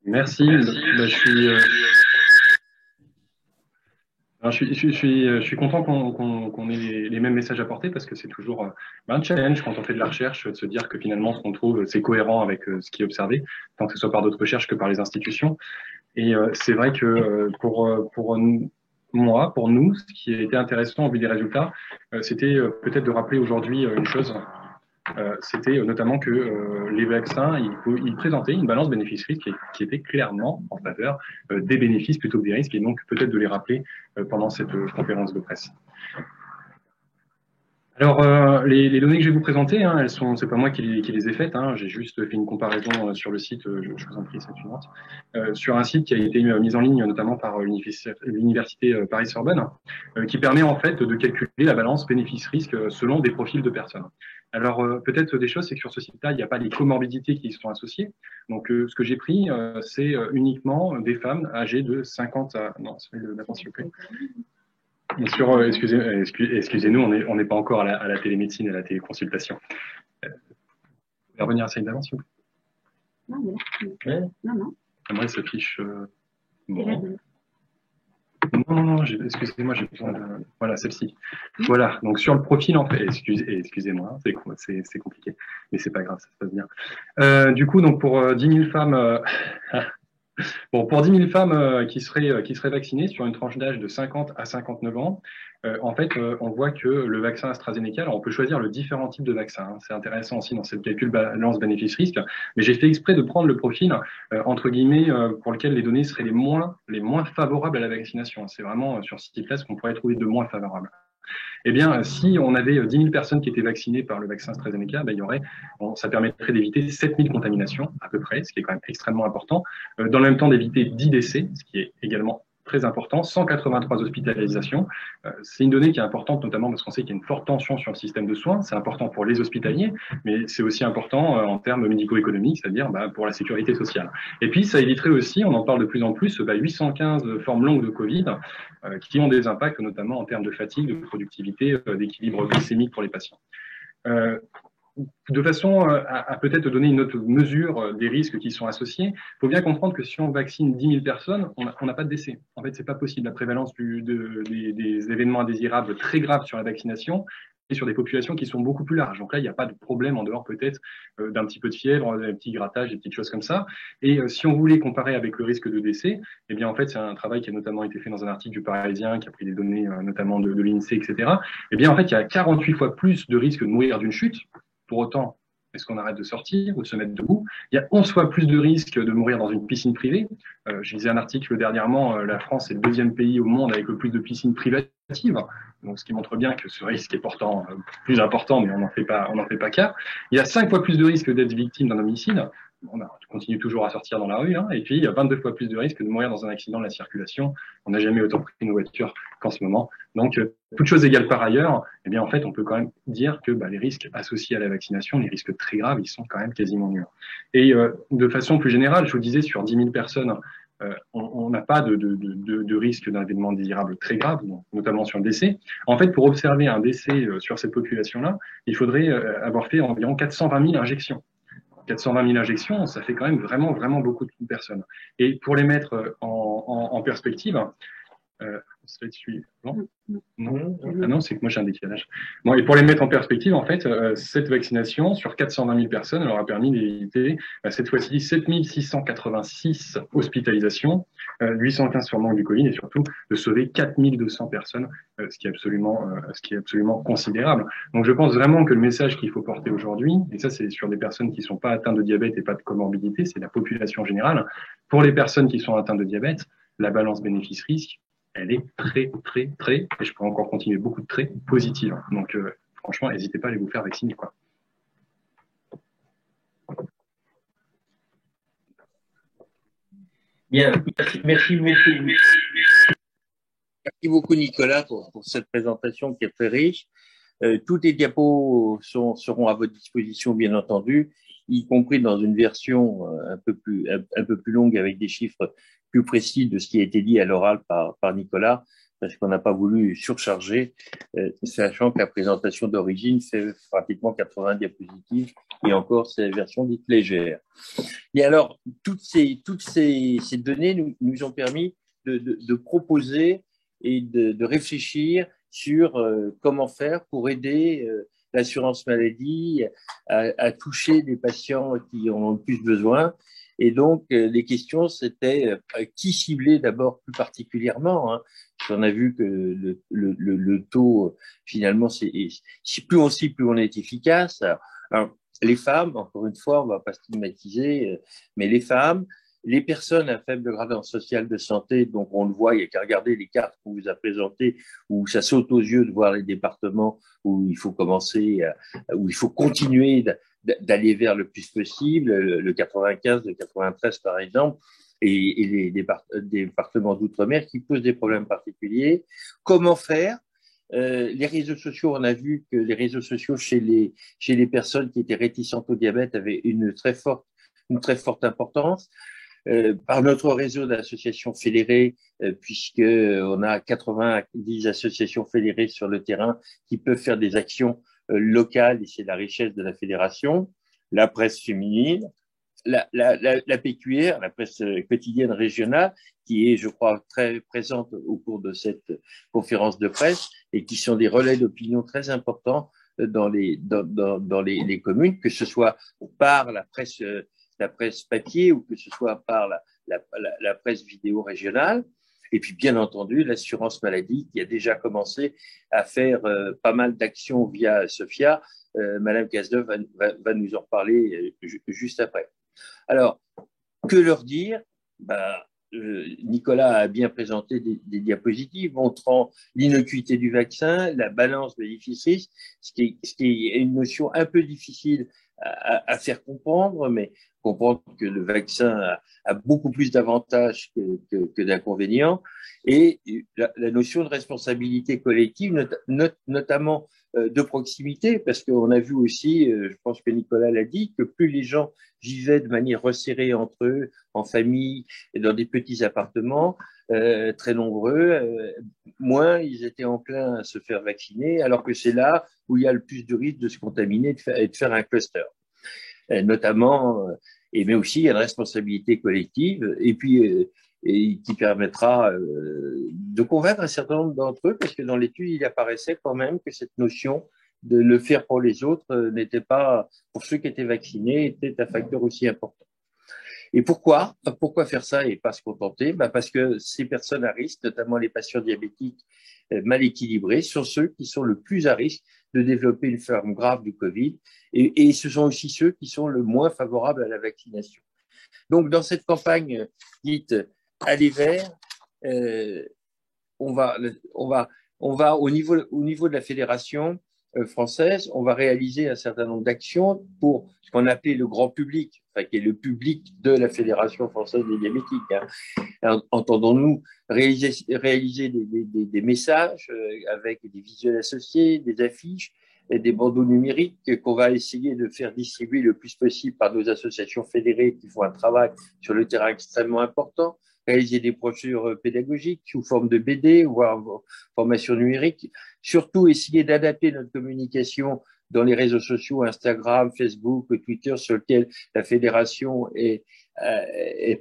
Merci. Bah, je suis content qu'on ait les mêmes messages à porter parce que c'est toujours un challenge quand on fait de la recherche de se dire que finalement ce qu'on trouve c'est cohérent avec ce qui est observé, tant que ce soit par d'autres recherches que par les institutions. Et c'est vrai que pour nous, ce qui a été intéressant au vu des résultats, c'était peut-être de rappeler aujourd'hui une chose. C'était notamment que les vaccins, ils présentaient une balance bénéfice-risque qui était clairement en faveur des bénéfices plutôt que des risques, et donc peut-être de les rappeler pendant cette conférence de presse. Alors, les données que je vais vous présenter, hein, c'est pas moi qui les ai faites, hein, j'ai juste fait une comparaison sur le site, je vous en prie, c'est suivante, sur un site qui a été mis en ligne notamment par l'université Paris-Sorbonne, qui permet en fait de calculer la balance bénéfice-risque selon des profils de personnes. Alors, peut-être des choses, c'est que sur ce site-là, il n'y a pas les comorbidités qui y sont associées. Donc, ce que j'ai pris, c'est uniquement des femmes âgées de 50 à... Non, c'est maintenant, s'il vous plaît. Bien sûr, excusez-nous, on n'est pas encore à la télémédecine et à la téléconsultation. Vous pouvez revenir à ça d'avant, s'il vous plaît. Non. Moi, il s'affiche... Bon. Non, excusez-moi, j'ai besoin de... Voilà, celle-ci. Voilà, donc sur le profil, en fait, excusez-moi, c'est compliqué, mais c'est pas grave, ça se passe bien. Du coup, donc pour 10 000 femmes... Bon, pour 10 000 femmes qui seraient vaccinées sur une tranche d'âge de 50 à 59 ans, en fait, on voit que le vaccin AstraZeneca, alors on peut choisir le différent type de vaccin. Hein, c'est intéressant aussi dans cette calcul balance bénéfice-risque. Mais j'ai fait exprès de prendre le profil entre guillemets pour lequel les données seraient les moins favorables à la vaccination. C'est vraiment sur ce type-là ce qu'on pourrait trouver de moins favorable. Eh bien, si on avait 10 000 personnes qui étaient vaccinées par le vaccin AstraZeneca, ça permettrait d'éviter 7 000 contaminations à peu près, ce qui est quand même extrêmement important. Dans le même temps, d'éviter 10 décès, ce qui est également très important, 183 hospitalisations. C'est une donnée qui est importante, notamment parce qu'on sait qu'il y a une forte tension sur le système de soins. C'est important pour les hospitaliers, mais c'est aussi important en termes médico-économiques, c'est-à-dire pour la sécurité sociale. Et puis, ça éviterait aussi, on en parle de plus en plus, 815 formes longues de Covid qui ont des impacts, notamment en termes de fatigue, de productivité, d'équilibre glycémique pour les patients. De façon à peut-être donner une autre mesure des risques qui sont associés, il faut bien comprendre que si on vaccine 10 000 personnes, on n'a pas de décès. En fait, c'est pas possible. La prévalence des événements indésirables très graves sur la vaccination et sur des populations qui sont beaucoup plus larges. Donc là, il n'y a pas de problème en dehors peut-être d'un petit peu de fièvre, d'un petit grattage, des petites choses comme ça. Et si on voulait comparer avec le risque de décès, eh bien en fait, c'est un travail qui a notamment été fait dans un article du Parisien, qui a pris des données notamment de l'INSEE, etc. Eh bien en fait, il y a 48 fois plus de risque de mourir d'une chute. Pour autant, est-ce qu'on arrête de sortir ou de se mettre debout? Il y a 11 fois plus de risques de mourir dans une piscine privée. Je lisais un article dernièrement, la France est le 2e pays au monde avec le plus de piscines privatives. Donc, ce qui montre bien que ce risque est pourtant plus important, mais on n'en fait pas cas. Il y a 5 fois plus de risques d'être victime d'un homicide. On continue toujours à sortir dans la rue, hein, et puis il y a 22 fois plus de risques de mourir dans un accident de la circulation. On n'a jamais autant pris une voiture qu'en ce moment. Donc, toutes choses égales par ailleurs, eh bien en fait, on peut quand même dire que les risques associés à la vaccination, les risques très graves, ils sont quand même quasiment nuls. Et de façon plus générale, je vous disais, sur 10 000 personnes, on n'a pas de risque d'un événement désirable très grave, notamment sur le décès. En fait, pour observer un décès sur cette population-là, il faudrait avoir fait environ 420 000 injections. 420 000 injections, ça fait quand même vraiment beaucoup de personnes. Et pour les mettre en perspective, Slide suivant. Non, ah non, c'est que moi j'ai un décalage. Bon, et pour les mettre en perspective, en fait, cette vaccination sur 420 000 personnes, elle aura permis d'éviter cette fois-ci 7 686 hospitalisations, 815 sur manque du Covid et surtout de sauver 4 200 personnes, ce qui est absolument considérable. Donc je pense vraiment que le message qu'il faut porter aujourd'hui, et ça c'est sur des personnes qui ne sont pas atteintes de diabète et pas de comorbidité, c'est la population générale. Pour les personnes qui sont atteintes de diabète, la balance bénéfice-risque, elle est très, et je pourrais encore continuer beaucoup de très positive. Donc, franchement, n'hésitez pas à aller vous faire vacciner, quoi. Bien, merci beaucoup, Nicolas, pour cette présentation qui est très riche. Toutes les diapos seront à votre disposition, bien entendu, y compris dans une version un peu plus longue avec des chiffres plus précis de ce qui a été dit à l'oral par Nicolas, parce qu'on n'a pas voulu surcharger, sachant que la présentation d'origine fait pratiquement 80 diapositives, et encore c'est la version dite légère. Et alors, toutes ces données nous ont permis de proposer et de réfléchir sur comment faire pour aider l'assurance maladie à toucher des patients qui en ont le plus besoin. Et donc, les questions, c'était qui cibler d'abord plus particulièrement, hein. On a vu que le taux, finalement, plus on cible, plus on est efficace. Alors, les femmes, encore une fois, on ne va pas stigmatiser, mais les femmes, les personnes à faible gradient social de santé, donc on le voit, il n'y a qu'à regarder les cartes qu'on vous a présentées, où ça saute aux yeux de voir les départements où il faut où il faut continuer d'aller vers le plus possible, le 95, le 93 par exemple, et les départements d'outre-mer qui posent des problèmes particuliers. Comment faire? Les réseaux sociaux, on a vu que les réseaux sociaux chez les personnes qui étaient réticentes au diabète avaient une très forte importance. Par notre réseau d'associations fédérées, puisqu'on a 90 associations fédérées sur le terrain qui peuvent faire des actions locales, et c'est la richesse de la fédération, la presse féminine, la PQR, la presse quotidienne régionale, qui est, je crois, très présente au cours de cette conférence de presse et qui sont des relais d'opinion très importants dans les communes, que ce soit par la presse papier ou que ce soit par la presse vidéo régionale. Et puis, bien entendu, l'assurance maladie qui a déjà commencé à faire pas mal d'actions via Sophia. Madame Cazeneuve va nous en reparler juste après. Alors, que leur dire? Nicolas a bien présenté des diapositives montrant l'innocuité du vaccin, la balance bénéfice-risque, ce qui est une notion un peu difficile à faire comprendre, mais comprendre que le vaccin a beaucoup plus d'avantages que d'inconvénients, et la notion de responsabilité collective, notamment de proximité, parce qu'on a vu aussi, je pense que Nicolas l'a dit, que plus les gens vivaient de manière resserrée entre eux, en famille, et dans des petits appartements très nombreux, moins ils étaient enclins à se faire vacciner, alors que c'est là où il y a le plus de risque de se contaminer et de faire un cluster. Notamment, mais aussi il y a une responsabilité collective, et puis et qui permettra de convaincre un certain nombre d'entre eux, parce que dans l'étude, il apparaissait quand même que cette notion de le faire pour les autres n'était pas, pour ceux qui étaient vaccinés, était un facteur aussi important. Et pourquoi faire ça et pas se contenter? Parce que ces personnes à risque, notamment les patients diabétiques mal équilibrés, sont ceux qui sont le plus à risque de développer une forme grave du Covid, et ce sont aussi ceux qui sont le moins favorables à la vaccination. Donc, dans cette campagne dite Aller vers, on va au niveau de la fédération française, on va réaliser un certain nombre d'actions pour ce qu'on appelait le grand public, qui est le public de la Fédération française des diabétiques. Entendons-nous réaliser des messages avec des visuels associés, des affiches, et des bandeaux numériques qu'on va essayer de faire distribuer le plus possible par nos associations fédérées qui font un travail sur le terrain extrêmement important, réaliser des brochures pédagogiques sous forme de BD ou en formation numérique, surtout essayer d'adapter notre communication dans les réseaux sociaux, Instagram, Facebook, Twitter, sur lesquels la fédération est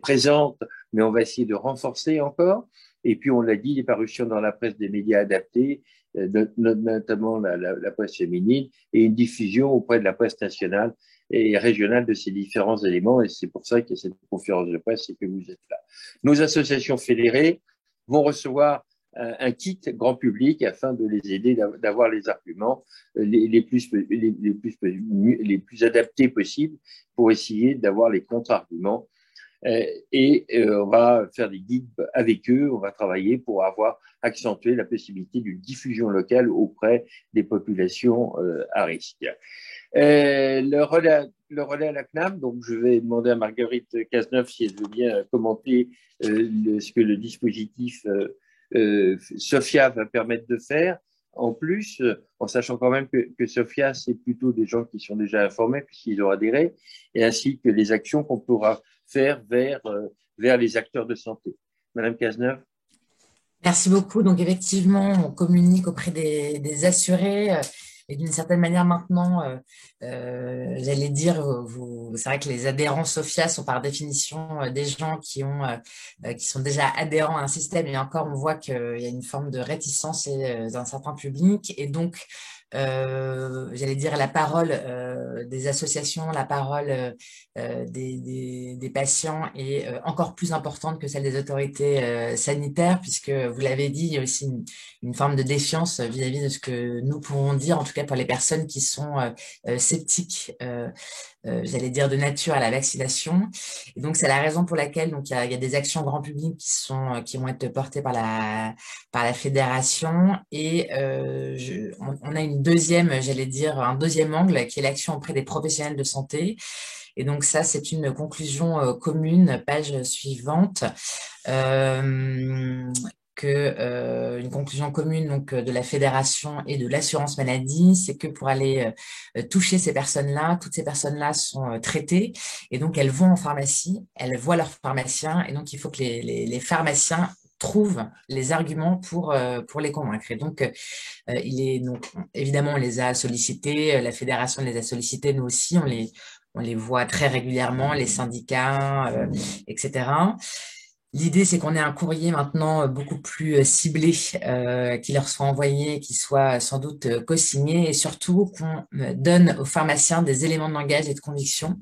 présente, mais on va essayer de renforcer encore. Et puis, on l'a dit, les parutions dans la presse des médias adaptés, notamment la presse féminine, et une diffusion auprès de la presse nationale et régionale de ces différents éléments. Et c'est pour ça qu'il y a cette conférence de presse et que vous êtes là. Nos associations fédérées vont recevoir un kit grand public afin de les aider d'avoir les arguments les plus adaptés possibles pour essayer d'avoir les contre-arguments. On va faire des guides avec eux, on va travailler pour avoir accentué la possibilité d'une diffusion locale auprès des populations à risque. Le relais à la CNAM, donc je vais demander à Marguerite Cazeneuve si elle veut bien commenter ce que le dispositif Sophia va permettre de faire. En plus, en sachant quand même que Sophia, c'est plutôt des gens qui sont déjà informés puisqu'ils ont adhéré, et ainsi que les actions qu'on pourra faire vers les acteurs de santé. Madame Cazeneuve. Merci beaucoup. Donc, effectivement, on communique auprès des assurés. Et d'une certaine manière, maintenant, j'allais dire, c'est vrai que les adhérents Sophia sont par définition des gens qui sont déjà adhérents à un système. Et encore, on voit qu'il y a une forme de réticence d'un certain public. Et donc, j'allais dire la parole des associations, la parole des patients est encore plus importante que celle des autorités sanitaires, puisque vous l'avez dit, il y a aussi une forme de défiance vis-à-vis de ce que nous pouvons dire, en tout cas pour les personnes qui sont sceptiques, j'allais dire de nature à la vaccination. Et donc c'est la raison pour laquelle donc il y a des actions grand public qui vont être portées par la fédération, et on a un deuxième angle qui est l'action auprès des professionnels de santé. Et donc ça, c'est une conclusion commune, page suivante. Une conclusion commune donc de la fédération et de l'assurance maladie, c'est que pour aller toucher ces personnes-là, toutes ces personnes-là sont traitées, et donc elles vont en pharmacie, elles voient leur pharmacien, et donc il faut que les pharmaciens trouvent les arguments pour les convaincre. Et donc, évidemment, on les a sollicités, la fédération les a sollicités, nous aussi, on les voit très régulièrement, les syndicats, etc. L'idée, c'est qu'on ait un courrier maintenant beaucoup plus ciblé qui leur soit envoyé, qui soit sans doute co-signé, et surtout qu'on donne aux pharmaciens des éléments de langage et de conviction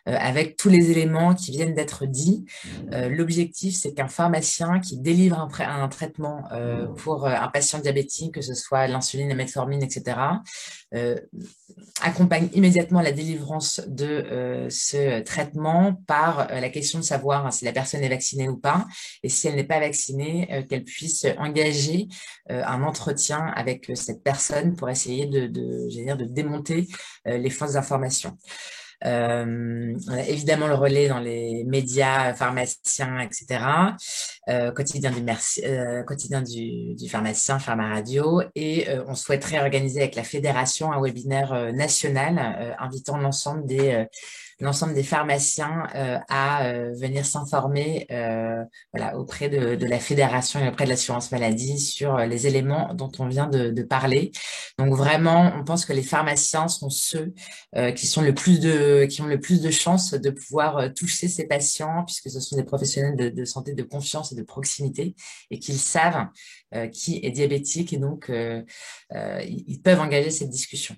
avec tous les éléments qui viennent d'être dits. L'objectif, c'est qu'un pharmacien qui délivre un traitement pour un patient diabétique, que ce soit l'insuline, la metformine, etc., accompagne immédiatement la délivrance de ce traitement par la question de savoir si la personne est vaccinée ou pas, et si elle n'est pas vaccinée, qu'elle puisse engager un entretien avec cette personne pour essayer de démonter les fausses informations. On a évidemment le relais dans les médias, pharmaciens, etc. Quotidien du pharmacien, Pharma Radio, et on souhaiterait organiser avec la fédération un webinaire national invitant l'ensemble des pharmaciens à venir s'informer auprès de la fédération et auprès de l'assurance maladie sur les éléments dont on vient de parler. Donc vraiment, on pense que les pharmaciens sont ceux qui ont le plus de chances de pouvoir toucher ces patients, puisque ce sont des professionnels de santé de confiance et de proximité, et qu'ils savent qui est diabétique, et donc ils peuvent engager cette discussion.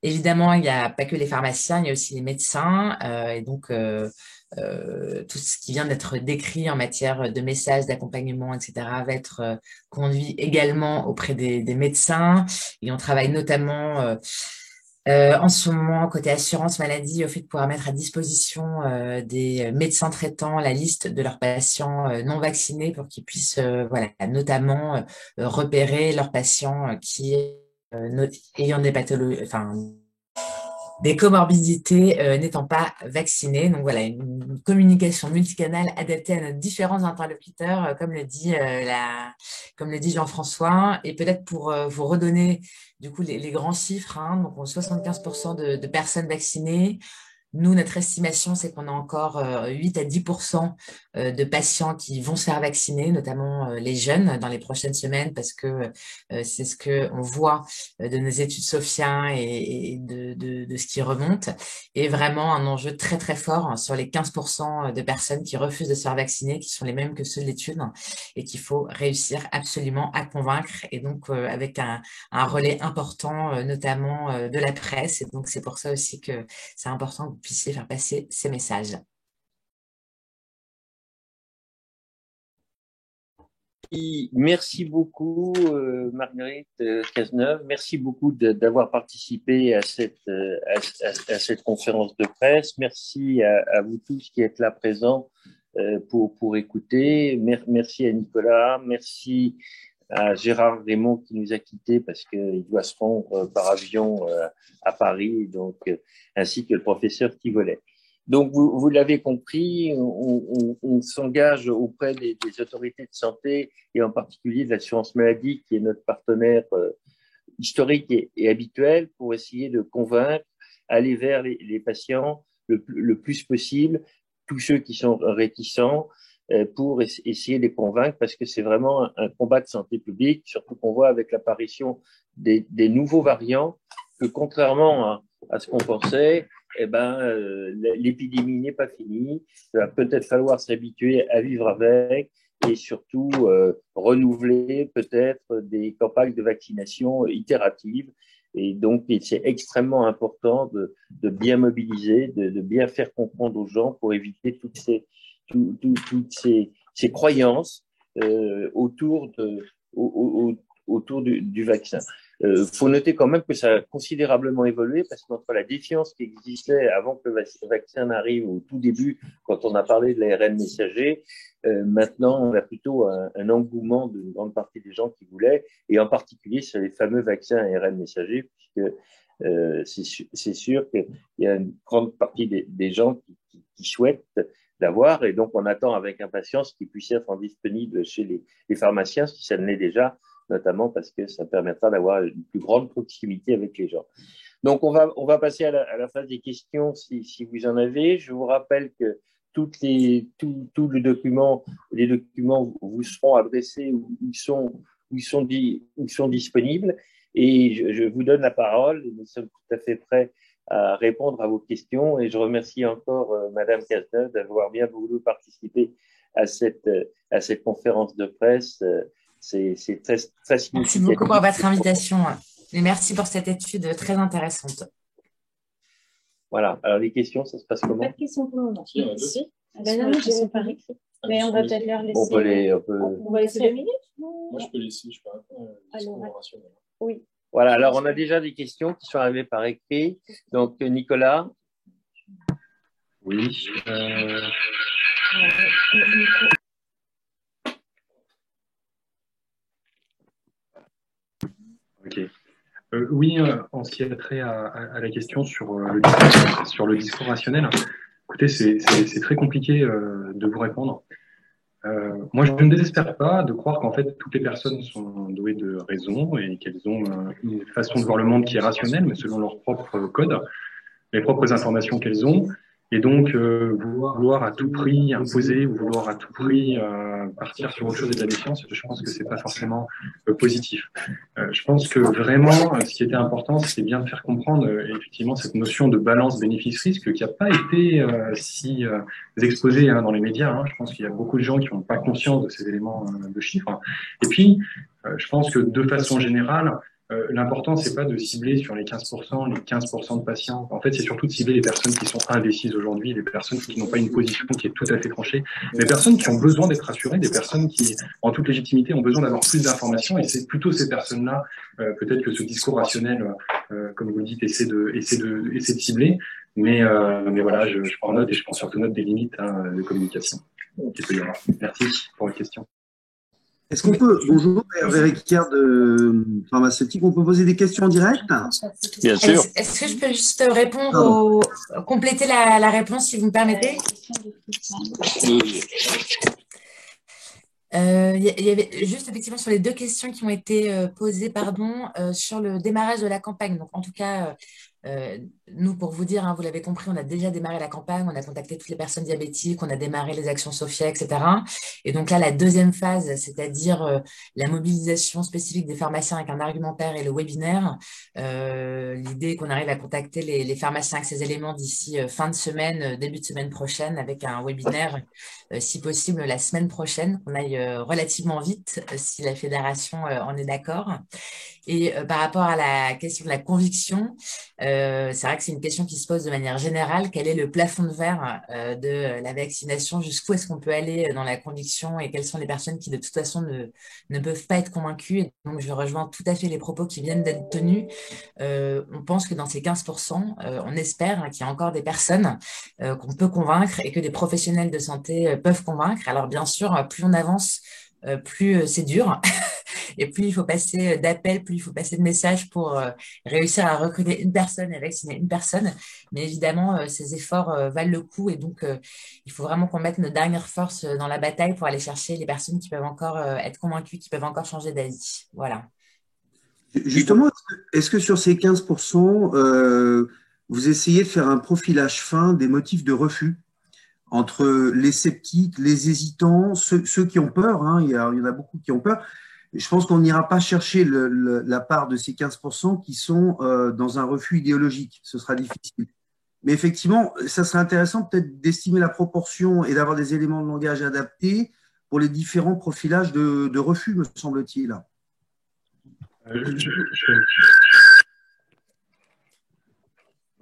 Évidemment, il n'y a pas que les pharmaciens, il y a aussi les médecins, et donc tout ce qui vient d'être décrit en matière de messages, d'accompagnement, etc., va être conduit également auprès des médecins, et on travaille notamment en ce moment, côté assurance maladie, au fait de pouvoir mettre à disposition des médecins traitants la liste de leurs patients non vaccinés pour qu'ils puissent notamment repérer leurs patients qui ayant des pathologies, des comorbidités n'étant pas vaccinés. Donc voilà, une communication multicanale adaptée à nos différents interlocuteurs, comme le dit Jean-François. Et peut-être pour vous redonner du coup les grands chiffres, donc 75% de personnes vaccinées, Nous, notre estimation, c'est qu'on a encore 8 à 10% de patients qui vont se faire vacciner, notamment les jeunes, dans les prochaines semaines, parce que c'est ce qu'on voit de nos études Sophia et de ce qui remonte. Et vraiment un enjeu très, très fort sur les 15% de personnes qui refusent de se faire vacciner, qui sont les mêmes que ceux de l'étude, et qu'il faut réussir absolument à convaincre. Et donc, avec un relais important, notamment de la presse. Et donc, c'est pour ça aussi que c'est important que vous puissiez faire passer ces messages. Merci beaucoup, Marguerite Cazeneuve. Merci beaucoup d'avoir participé à cette conférence de presse. Merci à vous tous qui êtes là présents pour écouter. Merci à Nicolas. Merci à Gérard Raymond qui nous a quittés parce qu'il doit se rendre par avion à Paris, donc, ainsi que le professeur Tivolet. Donc, vous l'avez compris, on s'engage auprès des autorités de santé et en particulier de l'assurance maladie qui est notre partenaire historique et habituel pour essayer de convaincre, aller vers les patients le plus possible, tous ceux qui sont réticents, pour essayer de les convaincre parce que c'est vraiment un combat de santé publique, surtout qu'on voit avec l'apparition des nouveaux variants que contrairement à ce qu'on pensait, l'épidémie n'est pas finie. Il va peut-être falloir s'habituer à vivre avec et surtout renouveler peut-être des campagnes de vaccination itératives. Et donc, c'est extrêmement important de bien mobiliser, de bien faire comprendre aux gens pour éviter toutes ces croyances autour du vaccin. Faut noter quand même que ça a considérablement évolué parce qu'entre la défiance qui existait avant que le vaccin n'arrive au tout début, quand on a parlé de l'ARN messager, maintenant on a plutôt un engouement d'une grande partie des gens qui voulaient, et en particulier sur les fameux vaccins ARN messager, puisque c'est sûr qu'il y a une grande partie des gens qui souhaitent d'avoir, et donc on attend avec impatience qu'ils puissent être disponibles chez les pharmaciens, si ça ne l'est déjà, notamment parce que ça permettra d'avoir une plus grande proximité avec les gens. Donc, on va passer à la phase des questions si vous en avez. Je vous rappelle que tous les documents vous seront adressés où ils sont disponibles. Et je vous donne la parole. Nous sommes tout à fait prêts à répondre à vos questions. Et je remercie encore Madame Cazeneuve d'avoir bien voulu participer à cette conférence de presse. C'est très, très significatif. Merci beaucoup pour votre invitation et merci pour cette étude très intéressante. Voilà. Alors, les questions, ça se passe comment? Pas de questions pour le moment. Si. Non, j'ai pas écrit. Mais on va peut-être leur laisser. On va laisser 2 minutes. Moi, je peux laisser, je peux répondre. Oui. Voilà. Alors, on a déjà des questions qui sont arrivées par écrit. Donc, Nicolas. Oui. Ok. Oui, en ce qui a trait à la question sur le discours rationnel, écoutez, c'est très compliqué de vous répondre. Moi, je ne désespère pas de croire qu'en fait, toutes les personnes sont douées de raison et qu'elles ont une façon de voir le monde qui est rationnelle, mais selon leur propre code, les propres informations qu'elles ont. Et donc, vouloir à tout prix imposer ou vouloir à tout prix partir sur autre chose et de la défiance, je pense que c'est pas forcément positif. Je pense que vraiment, ce qui était important, c'était bien de faire comprendre effectivement cette notion de balance bénéfice-risque qui n'a pas été si exposée dans les médias. Je pense qu'il y a beaucoup de gens qui n'ont pas conscience de ces éléments de chiffres. Et puis, je pense que de façon générale, l'important, c'est pas de cibler sur les 15%, les 15% de patients. En fait, c'est surtout de cibler les personnes qui sont indécises aujourd'hui, les personnes qui n'ont pas une position qui est tout à fait tranchée, les personnes qui ont besoin d'être rassurées, des personnes qui, en toute légitimité, ont besoin d'avoir plus d'informations. Et c'est plutôt ces personnes-là, peut-être que ce discours rationnel, comme vous le dites, essaie de cibler. Mais voilà, je prends note et je prends surtout note des limites de communication qu'il peut y avoir. Merci pour votre question. Est-ce qu'on peut, bonjour, Hervé Ricard de Pharmaceutique, on peut poser des questions en direct? Bien sûr. Est-ce que je peux juste répondre compléter la réponse, si vous me permettez? Il y avait juste effectivement sur les 2 questions qui ont été posées, sur le démarrage de la campagne. Donc, en tout cas, Nous, pour vous dire, hein, vous l'avez compris, on a déjà démarré la campagne, on a contacté toutes les personnes diabétiques, on a démarré les actions Sophia, etc. Et donc là, la deuxième phase, c'est-à-dire la mobilisation spécifique des pharmaciens avec un argumentaire et le webinaire. L'idée est qu'on arrive à contacter les pharmaciens avec ces éléments d'ici fin de semaine, début de semaine prochaine, avec un webinaire, si possible, la semaine prochaine, qu'on aille relativement vite, si la fédération en est d'accord. Et par rapport à la question de la conviction, c'est vrai que c'est une question qui se pose de manière générale. Quel est le plafond de verre de la vaccination? Jusqu'où est-ce qu'on peut aller dans la conviction et quelles sont les personnes qui, de toute façon, ne peuvent pas être convaincues? Et donc, je rejoins tout à fait les propos qui viennent d'être tenus. On pense que dans ces 15%, on espère qu'il y a encore des personnes qu'on peut convaincre et que des professionnels de santé peuvent convaincre. Alors, bien sûr, plus on avance, plus c'est dur. Et plus il faut passer d'appels, plus il faut passer de messages pour réussir à recruter une personne et vacciner une personne. Mais évidemment, ces efforts valent le coup. Et donc, il faut vraiment qu'on mette nos dernières forces dans la bataille pour aller chercher les personnes qui peuvent encore être convaincues, qui peuvent encore changer d'avis. Voilà. Justement, est-ce que sur ces 15%, vous essayez de faire un profilage fin des motifs de refus entre les sceptiques, les hésitants, ceux qui ont peur, hein, il y en a beaucoup qui ont peur. Je pense qu'on n'ira pas chercher la part de ces 15% qui sont dans un refus idéologique. Ce sera difficile. Mais effectivement, ça serait intéressant peut-être d'estimer la proportion et d'avoir des éléments de langage adaptés pour les différents profilages de refus, me semble-t-il.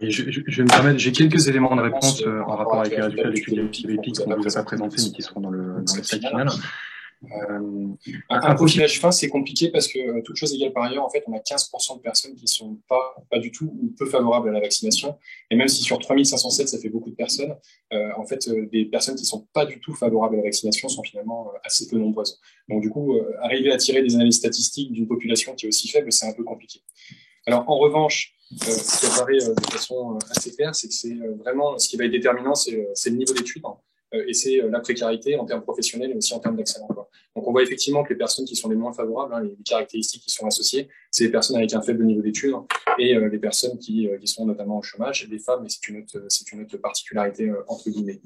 Je vais me permettre, j'ai quelques éléments de réponse en rapport avec les résultats de l'étude diabétique qu'on ne vous a pas présentés, mais qui seront dans le slide final. Un profilage fin, c'est compliqué parce que, toute chose égale par ailleurs, en fait, on a 15% de personnes qui ne sont pas du tout ou peu favorables à la vaccination. Et même si sur 3507, ça fait beaucoup de personnes, en fait, des personnes qui ne sont pas du tout favorables à la vaccination sont finalement assez peu nombreuses. Donc, du coup, arriver à tirer des analyses statistiques d'une population qui est aussi faible, c'est un peu compliqué. Alors, en revanche, ce qui apparaît de façon assez claire, c'est que c'est vraiment ce qui va être déterminant, c'est le niveau d'études. Et c'est la précarité en termes professionnels et aussi en termes d'accès à l'emploi. Donc, on voit effectivement que les personnes qui sont les moins favorables, hein, les caractéristiques qui sont associées, c'est les personnes avec un faible niveau d'études et les personnes qui sont notamment au chômage, les femmes, et c'est une autre particularité entre guillemets.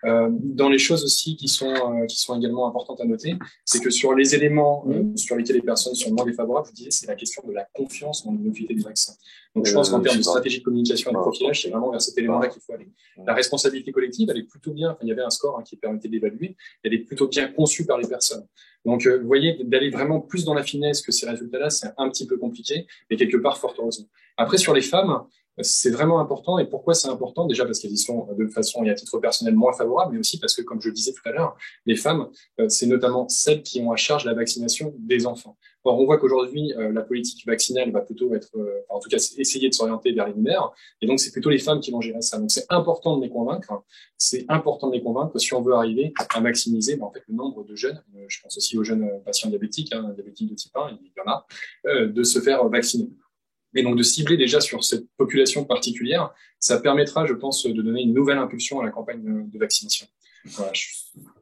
Dans les choses aussi qui sont également importantes à noter, c'est que sur les éléments sur lesquels les personnes sont moins défavorables, je disais, c'est la question de la confiance dans l'innocuité des vaccins. Donc, je pense qu'en termes de stratégie de communication et de profilage, c'est vraiment vers cet élément-là qu'il faut aller. La responsabilité collective, elle est plutôt bien, il y avait un score qui permettait d'évaluer, elle est plutôt bien conçue par les personnes. Donc, vous voyez, d'aller vraiment plus dans la finesse que ces résultats-là, c'est un petit peu compliqué, mais quelque part, fort heureusement. Après, sur les femmes, c'est vraiment important. Et pourquoi c'est important? Déjà parce qu'elles y sont de façon et à titre personnel moins favorables, mais aussi parce que, comme je le disais tout à l'heure, les femmes, c'est notamment celles qui ont à charge la vaccination des enfants. Or, on voit qu'aujourd'hui, la politique vaccinale va plutôt être, en tout cas, essayer de s'orienter vers les mères. Et donc, c'est plutôt les femmes qui vont gérer ça. Donc, c'est important de les convaincre. C'est important de les convaincre si on veut arriver à maximiser, en fait, le nombre de jeunes, je pense aussi aux jeunes patients diabétiques, diabétiques de type 1, il y en a, de se faire vacciner. Et donc, de cibler déjà sur cette population particulière, ça permettra, je pense, de donner une nouvelle impulsion à la campagne de vaccination. Voilà,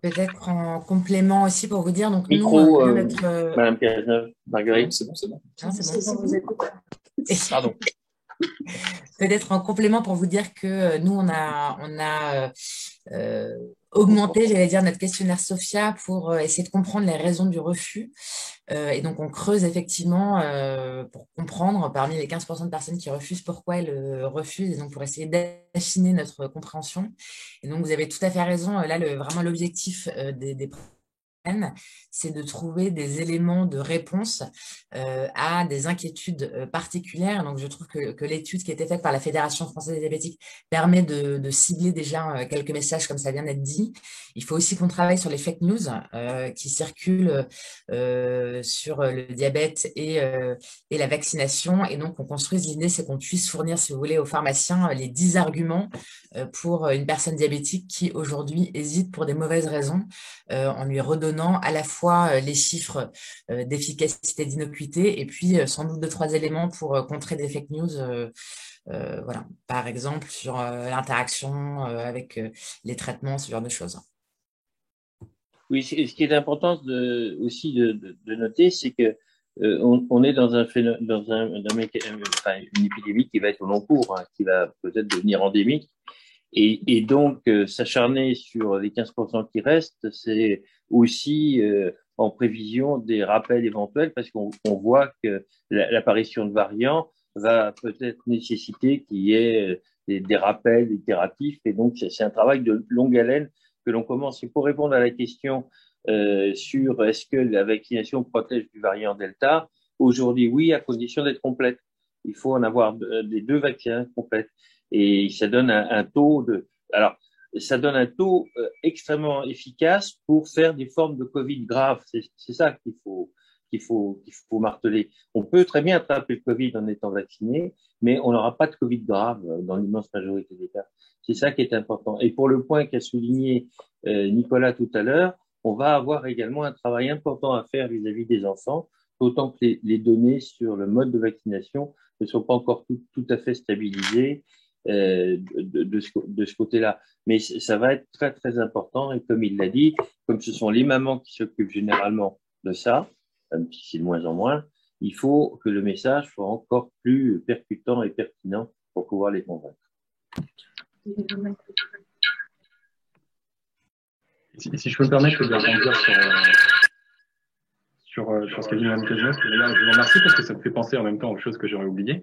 Peut-être en complément aussi pour vous dire, donc micro, nous, notre... Madame Cazeneuve, Marguerite. C'est bon. Ah, c'est bon. On vous écoute. Pardon. Peut-être en complément pour vous dire que nous, on a augmenté, j'allais dire, notre questionnaire Sophia pour essayer de comprendre les raisons du refus. Et donc, on creuse effectivement pour comprendre parmi les 15% de personnes qui refusent pourquoi elles refusent, et donc pour essayer d'affiner notre compréhension. Et donc, vous avez tout à fait raison. Là, vraiment l'objectif des c'est de trouver des éléments de réponse à des inquiétudes particulières. Donc, je trouve que l'étude qui a été faite par la Fédération française des diabétiques permet de cibler déjà quelques messages, comme ça vient d'être dit. Il faut aussi qu'on travaille sur les fake news qui circulent sur le diabète et la vaccination. Et donc, on construise l'idée, c'est qu'on puisse fournir, si vous voulez, aux pharmaciens les 10 arguments pour une personne diabétique qui, aujourd'hui, hésite pour des mauvaises raisons, en lui redonnant à la fois les chiffres d'efficacité, d'innocuité, et puis sans doute 2-3 éléments pour contrer des fake news. Voilà, par exemple, sur l'interaction avec les traitements, ce genre de choses. Oui, ce qui est important aussi de noter, c'est que on est dans une épidémie qui va être au long cours, hein, qui va peut-être devenir endémique. Et donc, s'acharner sur les 15% qui restent, c'est aussi en prévision des rappels éventuels, parce qu'on voit que l'apparition de variants va peut-être nécessiter qu'il y ait des rappels itératifs. Et donc, c'est un travail de longue haleine que l'on commence. Et pour répondre à la question sur est-ce que la vaccination protège du variant Delta, aujourd'hui, oui, à condition d'être complète. Il faut en avoir des 2 vaccins complètes. Et ça donne un taux ça donne un taux extrêmement efficace pour faire des formes de Covid graves. C'est ça qu'il faut marteler. On peut très bien attraper le Covid en étant vacciné, mais on n'aura pas de Covid grave dans l'immense majorité des cas. C'est ça qui est important. Et pour le point qu'a souligné Nicolas tout à l'heure, on va avoir également un travail important à faire vis-à-vis des enfants, d'autant que les données sur le mode de vaccination ne sont pas encore tout à fait stabilisées de ce côté-là. Mais ça va être très, très important. Et comme il l'a dit, comme ce sont les mamans qui s'occupent généralement de ça, même si c'est de moins en moins, il faut que le message soit encore plus percutant et pertinent pour pouvoir les convaincre. Si je peux me permettre de rebondir sur ce qu'a dit Mme Cazeneuve, je vous remercie parce que ça me fait penser en même temps aux choses que j'aurais oubliées.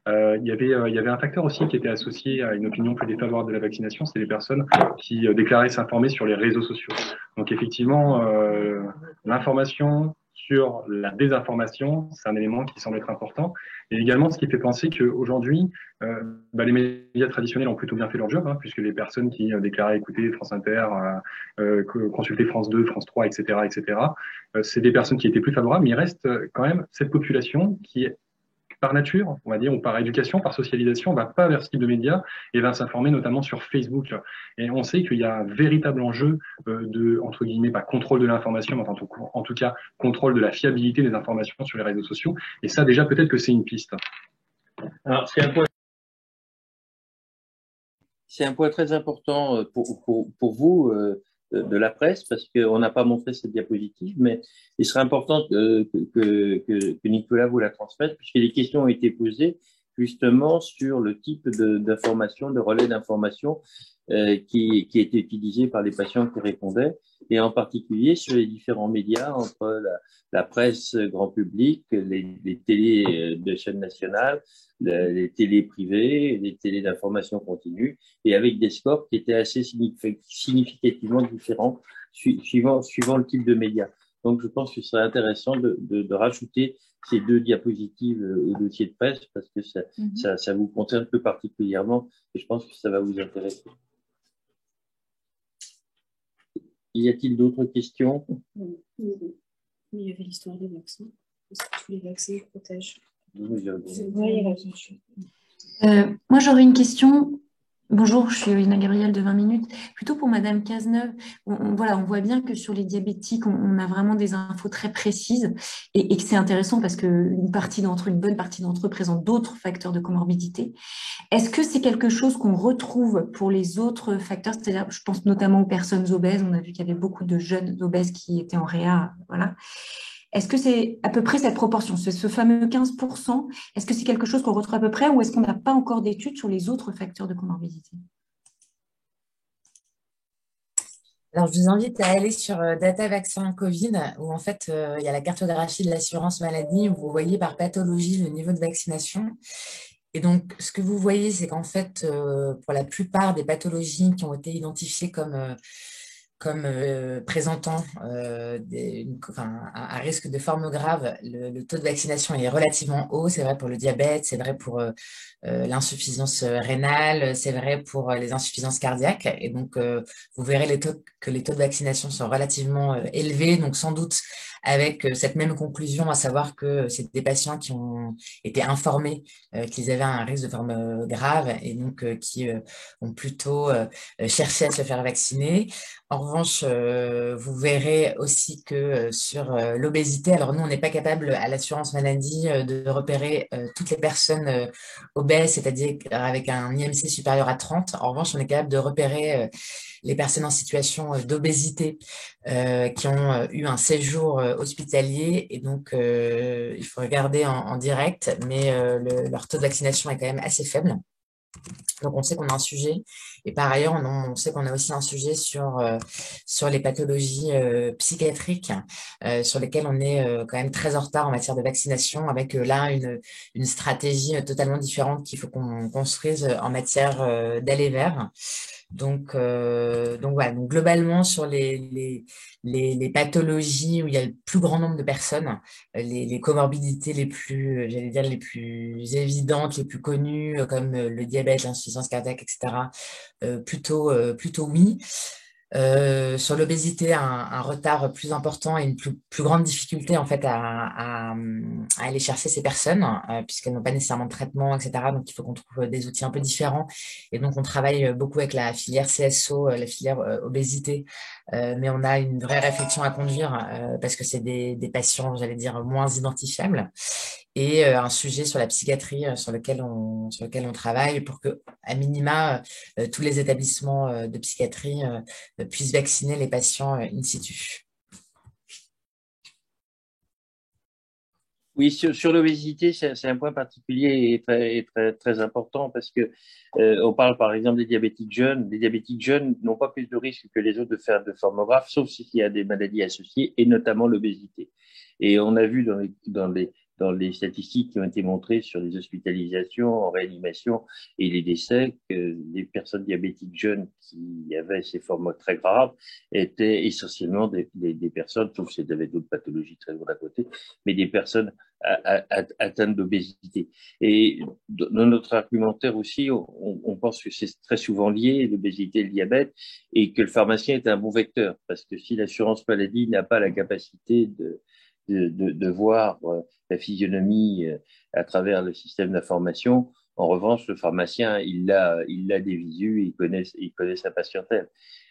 Il y avait un facteur aussi qui était associé à une opinion plus défavorable de la vaccination, c'est les personnes qui déclaraient s'informer sur les réseaux sociaux. Donc effectivement, l'information sur la désinformation, c'est un élément qui semble être important. Et également, ce qui fait penser qu'aujourd'hui, les médias traditionnels ont plutôt bien fait leur job, hein, puisque les personnes qui déclaraient écouter France Inter, consulter France 2, France 3, etc., c'est des personnes qui étaient plus favorables, mais il reste quand même cette population qui est par nature, on va dire, ou par éducation, par socialisation, va pas vers ce type de médias et va s'informer notamment sur Facebook. Et on sait qu'il y a un véritable enjeu de, entre guillemets, pas contrôle de l'information, mais en tout cas, contrôle de la fiabilité des informations sur les réseaux sociaux. Et ça, déjà, peut-être que c'est une piste. Alors, c'est un point très important pour vous, de la presse, parce qu'on n'a pas montré cette diapositive, mais il serait important que Nicolas vous la transmette, puisque les questions ont été posées justement sur le type d'information, de relais d'information qui était utilisé par les patients qui répondaient, et en particulier sur les différents médias entre la presse grand public, les télés de chaînes nationales, les télés privées, les télés d'information continue, et avec des scores qui étaient assez significativement différents suivant le type de média. Donc, je pense que ce serait intéressant de rajouter ces 2 diapositives au dossier de presse, parce que ça vous concerne plus particulièrement, et je pense que ça va vous intéresser. Y a-t-il d'autres questions? Il y avait l'histoire des vaccins. Est-ce que tous les vaccins protègent? Moi, j'aurais une question. Bonjour, je suis Olina Gabriel de 20 minutes. Plutôt pour Madame Cazeneuve, on voit bien que sur les diabétiques, on a vraiment des infos très précises et que c'est intéressant parce qu'une bonne partie d'entre eux présentent d'autres facteurs de comorbidité. Est-ce que c'est quelque chose qu'on retrouve pour les autres facteurs? C'est-à-dire, je pense notamment aux personnes obèses. On a vu qu'il y avait beaucoup de jeunes obèses qui étaient en réa. Voilà. Est-ce que c'est à peu près cette proportion, ce fameux 15%? Est-ce que c'est quelque chose qu'on retrouve à peu près ou est-ce qu'on n'a pas encore d'études sur les autres facteurs de comorbidité? Alors, je vous invite à aller sur Data Vaccin Covid, où en fait, il y a la cartographie de l'assurance maladie, où vous voyez par pathologie le niveau de vaccination. Et donc, ce que vous voyez, c'est qu'en fait, pour la plupart des pathologies qui ont été identifiées comme présentant un risque de forme grave, le taux de vaccination est relativement haut. C'est vrai pour le diabète, c'est vrai pour l'insuffisance rénale, c'est vrai pour les insuffisances cardiaques. Et donc, vous verrez que les taux de vaccination sont relativement élevés, donc sans doute avec cette même conclusion, à savoir que c'est des patients qui ont été informés qu'ils avaient un risque de forme grave et donc qui ont plutôt cherché à se faire vacciner. En revanche, vous verrez aussi que sur l'obésité, alors nous, on n'est pas capable à l'assurance maladie de repérer toutes les personnes obèses, c'est-à-dire avec un IMC supérieur à 30. En revanche, on est capable de repérer les personnes en situation d'obésité qui ont eu un séjour hospitalier. Et donc, il faut regarder en direct, mais leur taux de vaccination est quand même assez faible. Donc, on sait qu'on a un sujet. Et par ailleurs, on sait qu'on a aussi un sujet sur les pathologies psychiatriques, sur lesquelles on est quand même très en retard en matière de vaccination, avec là une stratégie totalement différente qu'il faut qu'on construise en matière d'aller vers. Donc voilà. Donc globalement, sur les pathologies où il y a le plus grand nombre de personnes, les comorbidités les plus, j'allais dire, les plus évidentes, les plus connues, comme le diabète, l'insuffisance cardiaque, etc., plutôt oui. Sur l'obésité, un retard plus important et une plus grande difficulté en fait à aller chercher ces personnes, puisqu'elles n'ont pas nécessairement de traitement, etc. Donc il faut qu'on trouve des outils un peu différents. Et donc on travaille beaucoup avec la filière CSO, la filière obésité, mais on a une vraie réflexion à conduire parce que c'est des patients, j'allais dire, moins identifiables. Et un sujet sur la psychiatrie sur lequel on travaille pour que, à minima, tous les établissements de psychiatrie puissent vacciner les patients in situ. Oui, sur l'obésité, c'est un point particulier et très important parce que on parle par exemple des diabétiques jeunes. Les diabétiques jeunes n'ont pas plus de risque que les autres de faire de forme grave, sauf s'il y a des maladies associées et notamment l'obésité. Et on a vu dans les statistiques qui ont été montrées sur les hospitalisations en réanimation et les décès, que les personnes diabétiques jeunes qui avaient ces formes très graves étaient essentiellement des personnes, sauf si elles avaient d'autres pathologies très lourdes à côté, mais des personnes atteintes d'obésité. Et dans notre argumentaire aussi, on pense que c'est très souvent lié, l'obésité et le diabète, et que le pharmacien est un bon vecteur, parce que si l'assurance maladie n'a pas la capacité de voir la physionomie à travers le système d'information. En revanche, le pharmacien, il a des visus, il connaît sa patientèle.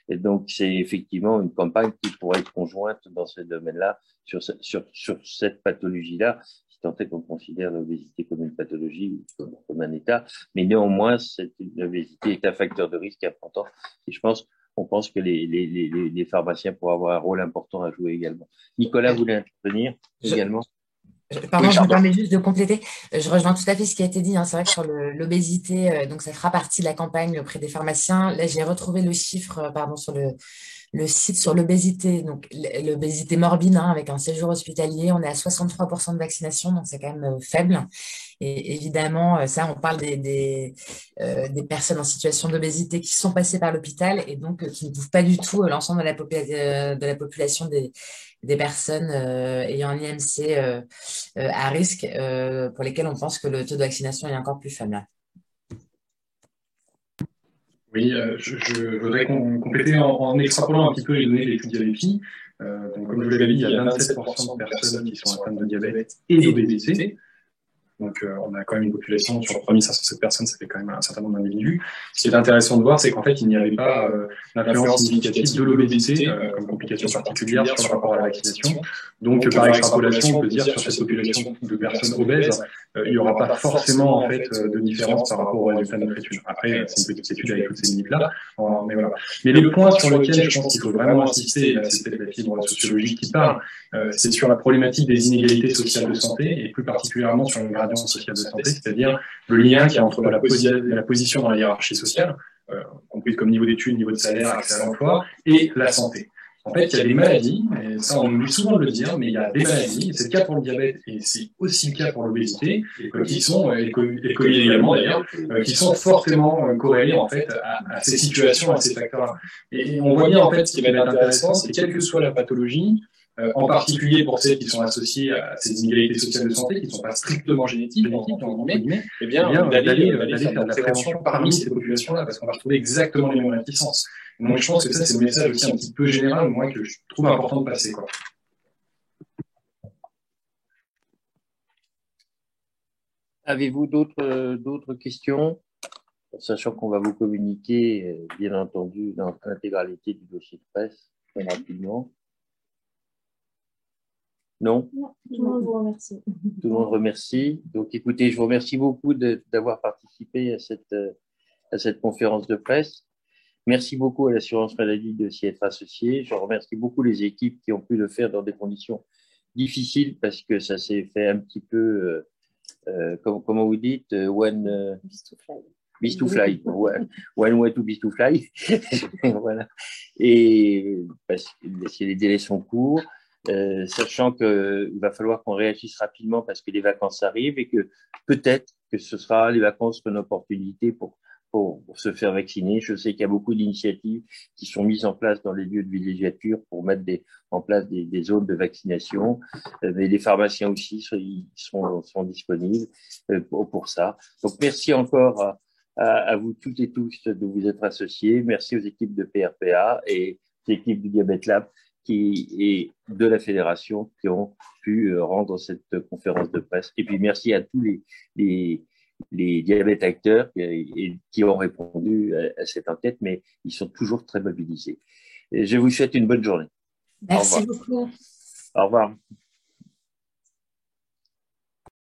Et donc, c'est effectivement une campagne qui pourrait être conjointe dans ce domaine-là, sur cette pathologie-là, si tant est qu'on considère l'obésité comme une pathologie, comme un état. Mais néanmoins, l'obésité est un facteur de risque important. Et on pense que les pharmaciens pourraient avoir un rôle important à jouer également. Nicolas voulait intervenir également. Pardon, je me permets juste de compléter. Je rejoins tout à fait ce qui a été dit. C'est vrai que sur l'obésité, donc ça fera partie de la campagne auprès des pharmaciens. Là, j'ai retrouvé le chiffre, sur le site sur l'obésité, donc l'obésité morbide, avec un séjour hospitalier. On est à 63% de vaccination, donc c'est quand même faible. Et évidemment, ça, on parle des personnes en situation d'obésité qui sont passées par l'hôpital et donc qui ne couvrent pas du tout l'ensemble de la population des personnes ayant un IMC à risque, pour lesquelles on pense que le taux de vaccination est encore plus faible. Oui, je voudrais compléter en extrapolant un petit peu les données des études d'IABETI. Donc, comme je vous l'avais dit, il y a 27% de personnes qui sont atteintes de diabète et d'obésité. Donc, on a quand même une population sur 3507 personnes, ça fait quand même un certain nombre d'individus. Ce qui est intéressant de voir, c'est qu'en fait, il n'y avait pas d'influence significative de l'obésité comme complication particulière sur le rapport à la vaccination. Donc, par extrapolation, on peut dire sur cette population de personnes obèses, il n'y aura pas forcément en fait de différence par rapport au résultat de notre étude. Après, c'est une petite étude avec toutes ces limites-là, mais voilà. Mais le point sur lequel je pense qu'il faut vraiment insister, et là, c'est peut-être la fibre sociologique qui parle, c'est sur la problématique des inégalités sociales de santé et plus particulièrement sur le gradient social de santé, c'est-à-dire le lien qu'il y a entre la position dans la hiérarchie sociale, comprise comme niveau d'études, niveau de salaire, accès à l'emploi, et la santé. En fait, il y a des maladies, et ça on oublie souvent de le dire, mais il y a des maladies, c'est le cas pour le diabète et c'est aussi le cas pour l'obésité, qui sont, et le Covid également d'ailleurs, qui sont fortement corrélés en fait à ces situations, à ces facteurs-là. Et on voit bien en fait ce qui va être intéressant, c'est quelle que soit la pathologie, en particulier pour celles qui sont associées à ces inégalités sociales de santé, qui ne sont pas strictement génétiques, eh bien d'aller faire de la prévention parmi ces populations-là, parce qu'on va retrouver exactement les mêmes réticences. Donc je pense que ça, c'est le message aussi un petit peu général, moi, que je trouve important de passer, quoi. Avez-vous d'autres questions? Sachant qu'on va vous communiquer, bien entendu, dans l'intégralité du dossier de presse, très rapidement. Non, tout le monde vous remercie. Tout le monde remercie. Donc, écoutez, je vous remercie beaucoup d'avoir participé à cette conférence de presse. Merci beaucoup à l'assurance maladie de s'y être associée. Je remercie beaucoup les équipes qui ont pu le faire dans des conditions difficiles parce que ça s'est fait un petit peu, comment vous dites, one beast to fly, one way to beast to fly. Voilà. Et parce que les délais sont courts, sachant qu'il va falloir qu'on réagisse rapidement parce que les vacances arrivent et que peut-être que ce sera les vacances une opportunité pour se faire vacciner. Je sais qu'il y a beaucoup d'initiatives qui sont mises en place dans les lieux de villégiature pour mettre en place des zones de vaccination. Mais les pharmaciens aussi sont disponibles pour ça. Donc, merci encore à vous toutes et tous de vous être associés. Merci aux équipes de PRPA et aux équipes du Diabète Lab et de la Fédération qui ont pu rendre cette conférence de presse. Et puis, merci à tous les diabètes acteurs qui ont répondu à cette enquête, mais ils sont toujours très mobilisés. Et je vous souhaite une bonne journée. Merci beaucoup. Au revoir.